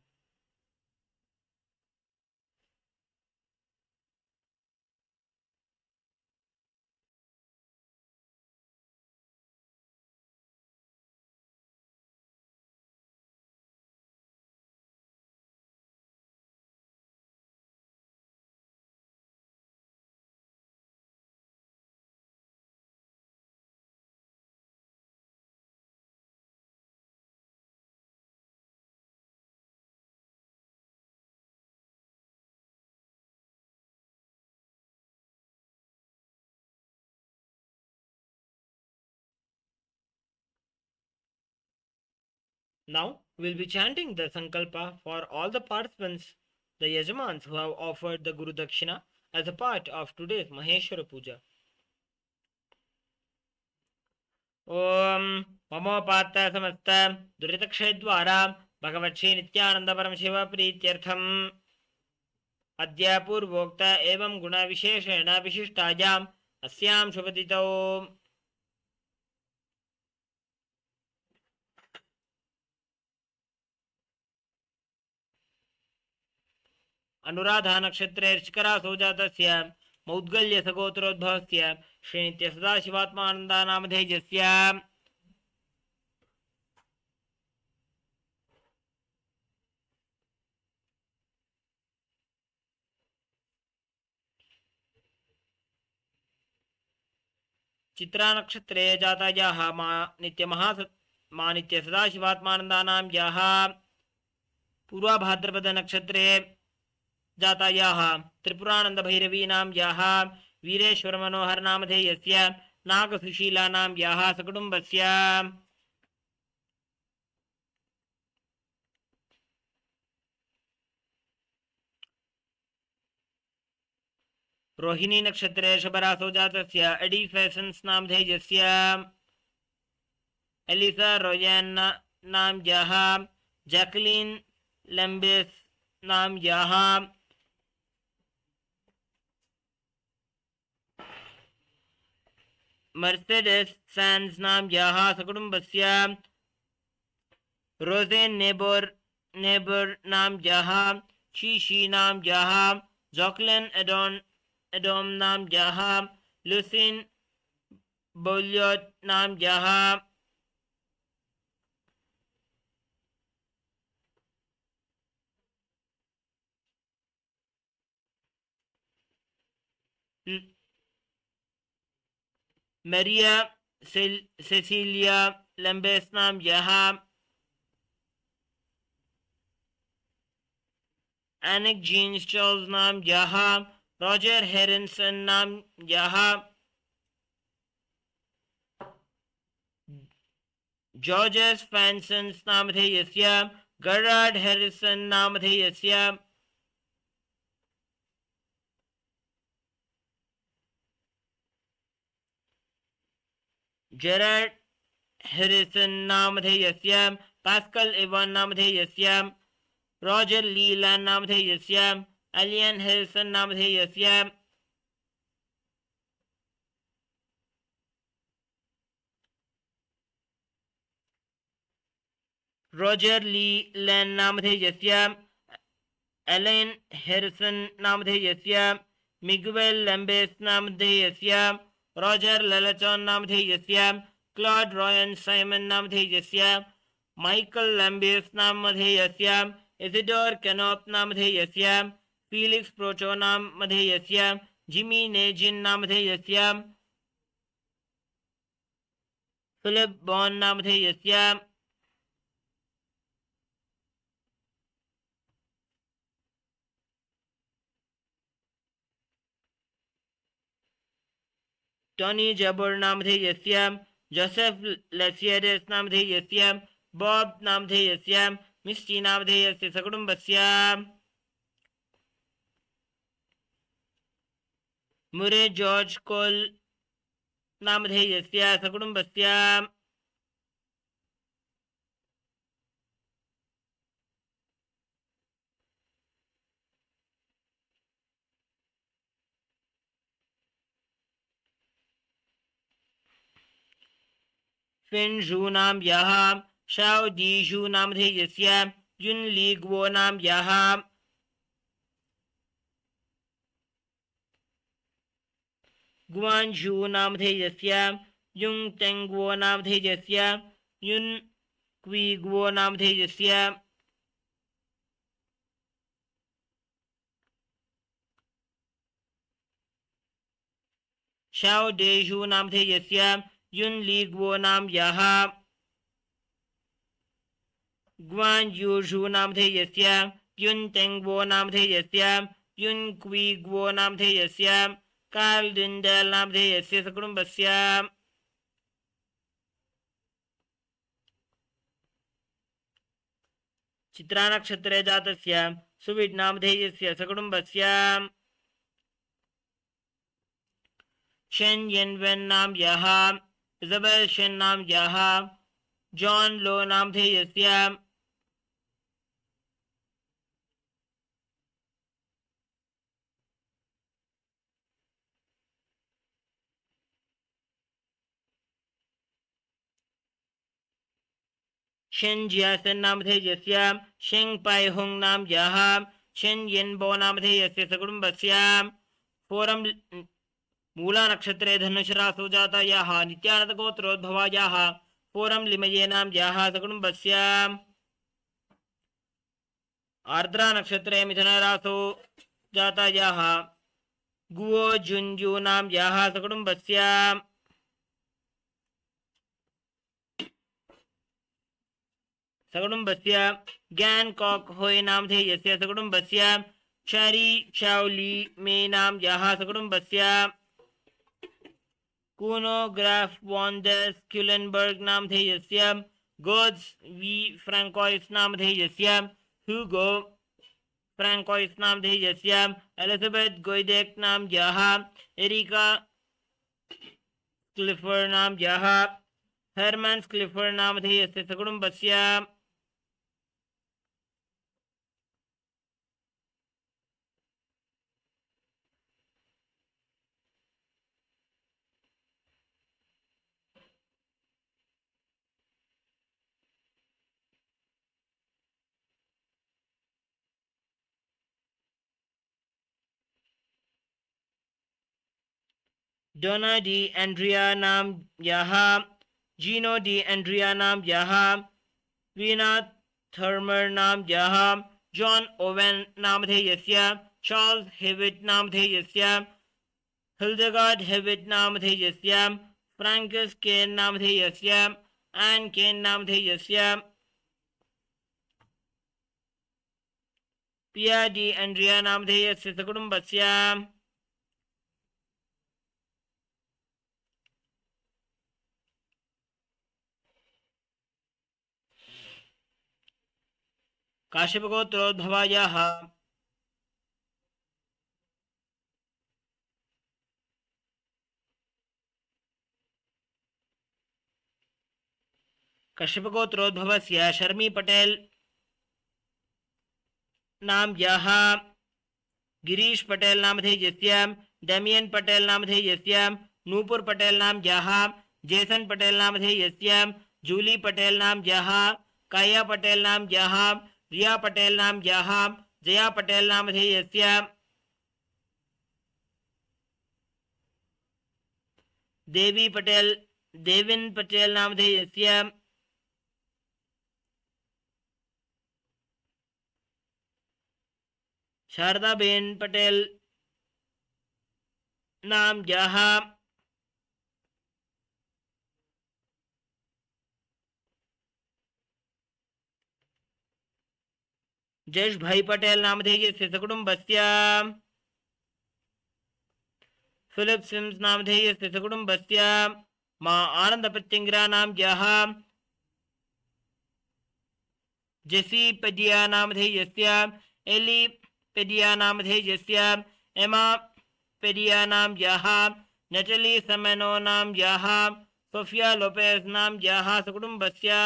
Now we will be chanting the Sankalpa for all the participants, the Yajamans who have offered the Guru Dakshina as a part of today's Maheshwara Puja. Om Mamopatta Samasta Duritakshedvara Bhagavatsri Nithyananda Paramashivam Prityartham अद्य पूर्वोक्त एवं गुण विशेषेण विशिष्टायाम् अस्यां शुभतिथौ अनुराधा नक्षत्रे ऋचिकरासौ जातस्य मौद्गल्य सगोत्रोद्भवस्य श्रीनित्य सदाशिवात्मानन्दानामधेयस्य चित्रा नक्षत्रे जातायाः मा नित्य सदाशिवात्मानन्दानां याः पूर्वाभाद्रपद नक्षत्रे जातायाः त्रिपुरानन्द भैरवीनां याः वीरेश्वर मनोहर नामधेयस्य नागसुशीलानां याः सकुटुम्बस्य रोहिणी नक्षत्रे शबरासौ जातस्य एडी फैशन्स नामधेयस्य एलिसा रोयन नाम याः जैकलीन लैम्बिस नाम याः मर्सेडेस सैन्स नाम याः सकुटुम्बस्य रोजेन नेबर नाम याः शीशी नाम याः जॉकलिन एडोम नाम याः लुसिन बोलियोट नाम याः Maria Cecilia Lambes नाम याः Anik Jean Charles नाम याः रॉजर हेरिसन नाम याः जॉर्जस फैंसन्स नामधेयस्य गर्रार्ड हेरिसन नामधेयस्य जेरार्ड हेरिसन नामधेयस्य पास्कल इवान नामधेयस्य रॉजर लीलैंड नामधेयस्य एलियन हेरिसन नामधेयस्य रॉजर लीलैंड नामधेयस्य एलेन हेरिसन नामधेयस्य मिगुएल लैम्बेस नामधेयस्य रॉजर ललचॉन नामधेयस्य क्लॉड रॉयन साइमन नामधेयस्य माइकल लैम्बियस नामधेयस्य इसिडोर केनोप नामधेयस्य फीलिक्स प्रोचो नामधेयस्य जिमी नेजिन नामधेयस्य फिलिप बॉन नामधेयस्य टॉनी जबोर नामधेयस्य जोसेफ लेसियरस नामधेयस्य बॉब नामधेयस्य मिस्टी नामधेयस्य सकुटुम्बस्य मुरे जॉर्ज कोल नामधेयस्य सकुटुम्बस्य फिन जू नाम याः शाओ दीजू नामधेयस्य युन ली ग्वो नाम याः गुआन जू नामधेयस्य युंग तेंगवो नामधेयस्य युन क्वी ग्वो नामधेयस्य शाओ देजू नामधेयस्य युन ली ग्वो नाम याः गुआन यूजू नामधेयस्य युन तेंगवो नामधेयस्य युन क्वी ग्वो नामधेयस्य कार्ल डिंडल नामधेयस्य सकुटुम्बस्य चित्रानक्षत्रे जातस्य सुविट् नामधेयस्य सकुटुम्बस्य शेन् येन्वेन् नाम्यः इजबेल् शेन् नाम्यः जॉन लो नामधेयस्य शेन् जियासेन् नामधेयस्य शेङ् पाय् हुङ् नाम्यः शेन् येन्बो नामधेयस्य सकुटुम्बस्य फोरम मूला नक्षत्रे धनुषरासो जातायाः नित्यानन्दगोत्रोद्भवायाः फोरम लिमये नाम्याः सकुटुम्बस्य आर्द्रा नक्षत्रे मिथुनरासो जातायाः गुवो जुञ्जु नाम्याः सकुटुम्बस्य ग्यान् कॉक् होय् नामधेयस्य सकुटुम्बस्य शरी चाउली मे नाम्याः सकुटुम्बस्य कूनोग्राफ वॉन्डर्स क्यूलेनबर्ग नामधेयस्य गोड्स वी फ्रांकोइस नामधेयस्य ह्यूगो फ्रांकोइस नामधेयस्य एलिजाबेथ गोइडेक नाम्याः एरिका क्लिफर्ड नाम्याः हर्मन क्लिफर्ड नामधेयस्य सकुटुम्बस्य डोना डी एंड्रिया नाम्याः जीनो डी एंड्रिया नाम्याः वीना थर्मर नाम्याः जॉन ओवेन नामधेयस्य चार्ल्स हेविट नामधेयस्य हिल्डेगार्ड हेविट नामधेयस्य फ्रांकस केन नामधेयस्य एन केन नामधेयस्य पिया डी एंड्रिया नामधेयस्य सकुटुम्बस्य काश्यपगोत्रोद्भवायाः कश्यपगोत्रोद्भवस्य शर्मी पटेल नाम्याः गिरीश पटेल नामधेयस्य डेमियन पटेल नामधेयस्य नूपुर पटेल नाम्याः जेसन पटेल नामधेयस्य जूली पटेल नाम्याः काया पटेल नाम्याः रिया पटेल नाम्याः जया पटेल नामधेयस्य देविन पटेल नामधेयस्य शारदाबेन पटेल नाम्याः जयेश भाई पटेल नामधेयस्य सकुटुम्बस्य फिलिप सिम्स नामधेयस्य सकुटुम्बस्य मा आनंद प्रत्यंगिरा नाम्याः जेसी पेडिया नामधेयस्य एली पेडिया नामधेयस्य एमा पेडिया नाम्याः नटली समेनो नाम्याः सोफिया लोपेज नाम्याः सकुटुम्बस्य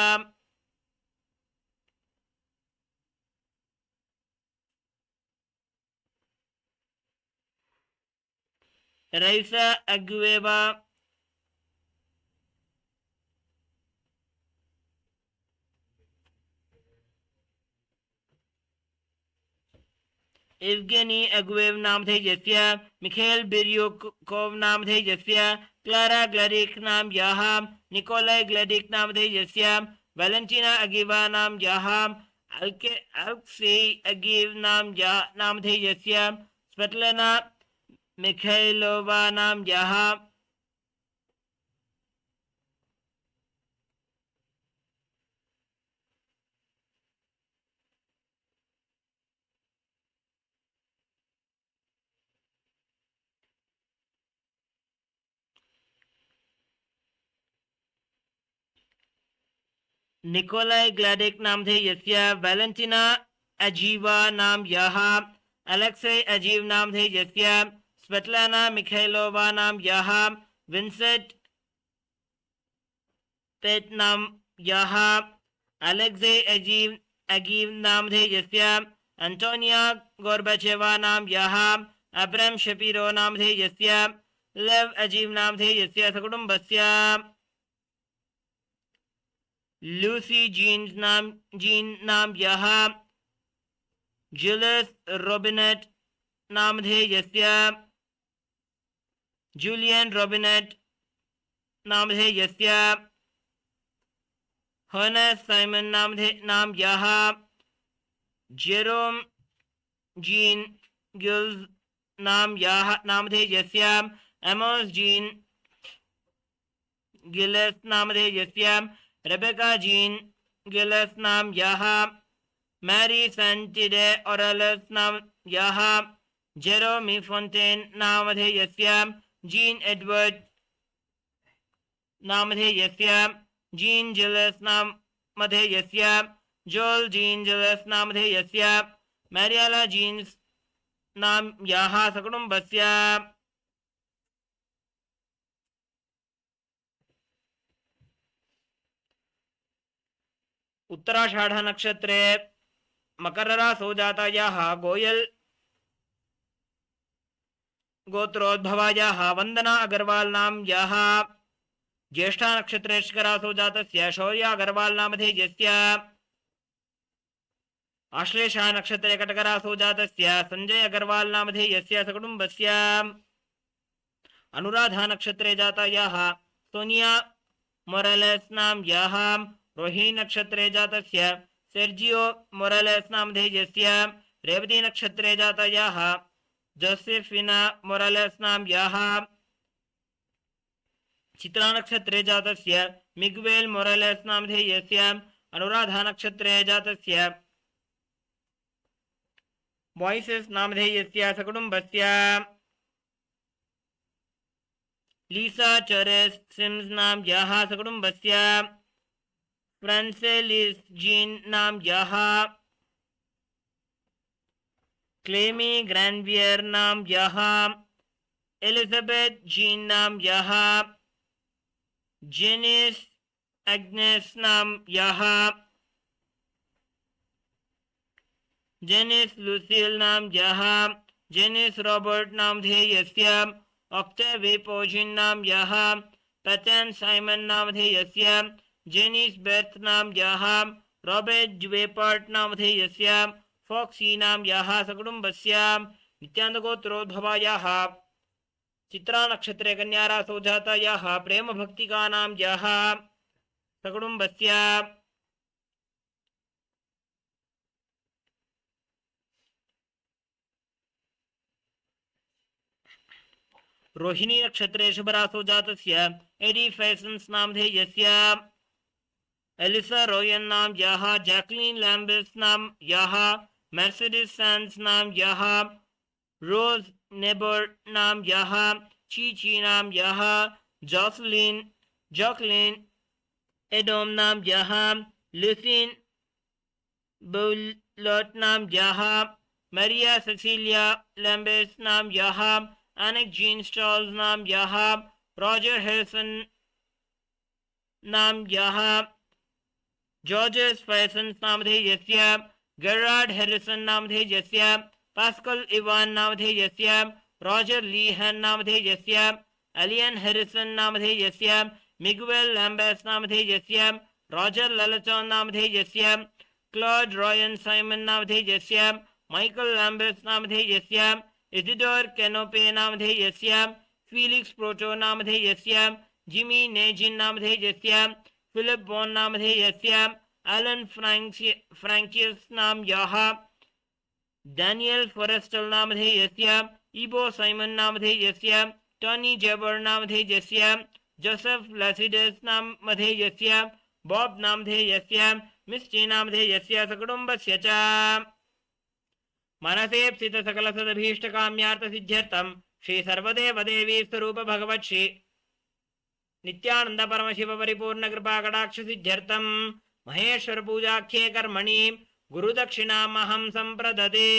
रईसा अग्वेवा इवगेनी अग्वेव नामधेयस्य मिखेल बिरियोकोव नामधेयस्य क्लारा ग्लडिक नाम्याः निकोलाई ग्लडिक नामधेयस्य वैलेंटिना अगीवा नाम्याः अल्क्सेई अगीव नामधेयस्य स्वेटलाना मिखैलोवा नाम्याः निकोलाई ग्लाडिक नामधेयस्य, वेलेंटिना अजीवा नाम यः, अलेक्सेई अजीव नामधेयस्य, स्वेटलाना मिखैलोवा नाम यः, विंसेंट पेट नाम यः, अलेक्सेई अगीव नामधेयस्य, एंटोनिया गोर्बाचेवा नाम यः, अब्राम शपीरो नामधेयस्य, लेव अजीव नामधेयस्य सकुटुम्बस्य, लूसी जीन नाम यः, जुलियस रोबिनेट नामधेयस्य, जूलियन रोबिनेट नामधेयस्य, हर्नेस साइमन नाम यः, जेरोम जीन गिल्स नाम यः नामधेयस्य, एमोस जीन गिल्स नामधेयस्य, रेबेका जीन गिल्स नाम यः, मैरी सेंटिडे ओरलस नाम यः, जेरोमी फोंटेन नामधेयस्य, जीन एडवर्ड नामधेयस्य, जीन जिलस नामधेयस्य, जोल जीन जिलस नामधेयस्य, मैरियाला जीन्स नाम यः सकुटुम्बस्य। उत्तराषाढ़ नक्षत्रे मकररासौ जातायाः गोयल गोत्रोद्भवायाः वंदना अग्रवाल नाम यः, ज्येष्ठा नक्षत्रे शिखरासौ जातस्य शौर्य अग्रवाल नामधेयस्य, आश्लेषा नक्षत्रे कटकरासौ जातस्य संजय अग्रवाल नामधेयस्य सकुटुम्बस्य। अनुराधा नक्षत्रे जातायाः सोनिया मोरेलेस नाम यः, रोहिणी नक्षत्रे जातस्य सेर्जियो मोरेलेस नामधेयस्य, रेवती नक्षत्रे जातायाः जोसेफिना मोरेलेस नाम यः, चित्रा नक्षत्रे जातस्य मिगुएल मोरेलेस नामधेयस्य, अनुराधा नक्षत्रे जातस्य मोइसेस नामधेयस्य सकुटुम्बस्य। लीसा चरेस सिम्स नाम यः सकुटुम्बस्य, फ्रांसेलिस जीन नाम यः, क्लेमी ग्रैंडवियर नाम यः, एलिजाबेथ जीन नाम यः, जेनिस एग्नेस नाम यः, जेनिस लुसील नाम यः, जेनिस रॉबर्ट नामधेयस्य, ऑक्टेवी पोजिन नाम यः, पैटन साइमन नामधेयस्य, जेनिस बेर्थ नाम यः, रॉबर्ट ज्वेपर्ट नामधेयस्य, फॉक्सी नाम यः सकुटुम्बस्य। नित्यानंदगोत्रोद्भवायाः चित्रा नक्षत्रे कन्यारासौ जातायाः प्रेम भक्तिका नाम यः सकुटुम्बस्य। रोहिणी नक्षत्रे शुभरासौ जातस्य एडी फैसन्स नामधेयस्य, एलिसा रोयन नाम यः, जैकलीन लैम्बिस नाम यः, मर्सिडीज सैंस नाम यः, रोज नेबर नाम यः, चीची नाम यः, जॉकलिन एडोम नाम यः, लुसिन बुलट नाम यः, मरिया सेसिलिया लैम्बिस नाम यः, एनिक जीन स्टॉल्स नाम यः, रॉजर हैरिसन नाम यः, जॉर्जेस फैसन्स नामधेयस्य, गेरार्ड हैरिसन नामधेयस्य, पास्कल इवान नामधेयस्य, रॉजर लीहन नामधेयस्य, एलियन हैरिसन नामधेयस्य, मिगुएल लैम्बेस नामधेयस्य, रॉजर ललचॉन नामधेयस्य, क्लॉड रॉयन साइमन नामधेयस्य, माइकल लैम्बेस नामधेयस्य, इजिडोर कैनोपे नामधेयस्य, फीलिक्स प्रोटो नामधेयस्य, जिमी नेजिन नामधेयस्य, फिलिप बॉन नामधेयस्य, एलन फ्रैंकियस नाम यः, डैनियल फॉरेस्टल नामधेयस्य, इबो साइमन नामधेयस्य, टॉनी जेबर नामधेयस्य, जोसेफ लैसिडस नामधेयस्य, बॉब नामधेयस्य, मिस्टी नामधेयस्य सकुटुम्बस्य च। मनसेप्सित सकल सदभीष्ट काम्यार्थ सिद्ध्यर्थम श्री सर्वदेव देवी स्वरूप भगवत श्री नित्यानंद परमशिव परिपूर्ण कृपा कटाक्ष सिद्ध्यर्थम महेश्वर पूजाख्ये कर्मणि गुरुदक्षिणामहं सम्प्रददे।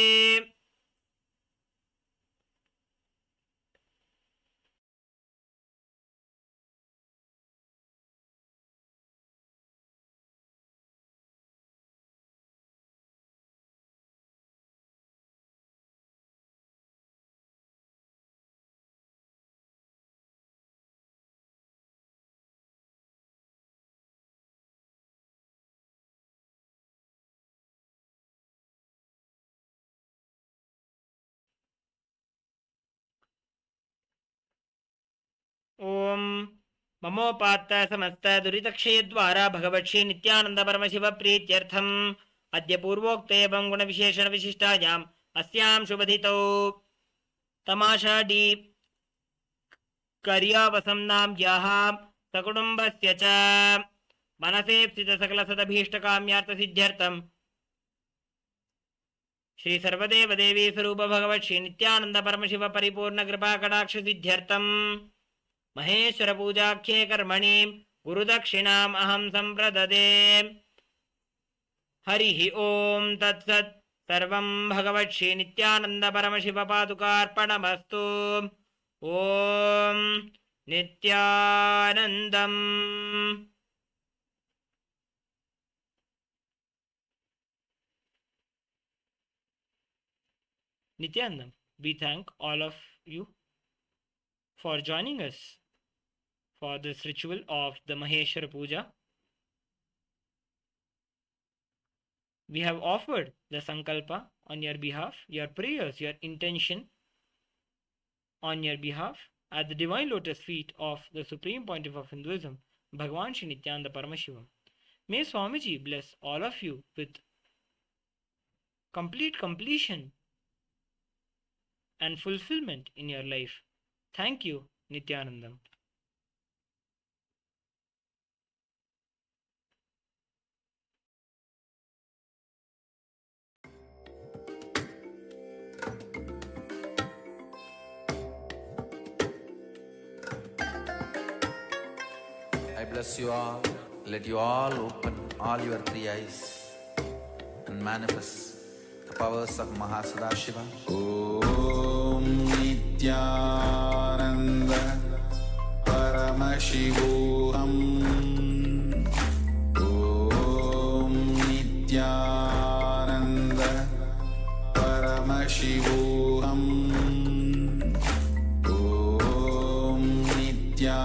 ओम ममोपात्त समस्त दुरितक्षयद्वारा भगवत्श्री नित्यानंद परमशिव प्रीत्यर्थम अद्य पूर्वोक्त एवं गुण विशेषण विशिष्टायाम् अस्यां शुभतिथौ तमाशाडी कर्यावसन्नाम्याः सकुटुम्बस्य च मनसेप्सित सकल सदभीष्टकाम्यार्थसिद्ध्यर्थम् श्री सर्वदेव देवी स्वरूप भगवत् श्री नित्यानंद परमशिव परिपूर्ण कृपा कटाक्ष सिद्ध्यर्थम महेश्वर पूजाख्ये कर्मणि गुरुदक्षिणाम् अहं सम्प्रददे। हरिः ओम तत्सत्। सर्वं भगवत् श्री नित्यानंद परमशिव पादुकार्पणमस्तु। ओम नित्यानंदम्। Nityanandam, we thank all of you for joining us for this ritual of the Maheshwara Puja. We have offered the Sankalpa on your behalf, your prayers, your intention on your behalf at the divine lotus feet of the Supreme Pontiff of Hinduism, Bhagavan Sri Nityananda Paramashivamam. May Swamiji bless all of you with complete completion and fulfillment in your life. Thank you, Nityanandam. I bless you all. Let you all open all your three eyes and manifest the powers of Mahasada Om Nityananda Paramashivam. Om Nityananda Paramashivam. Om Nityananda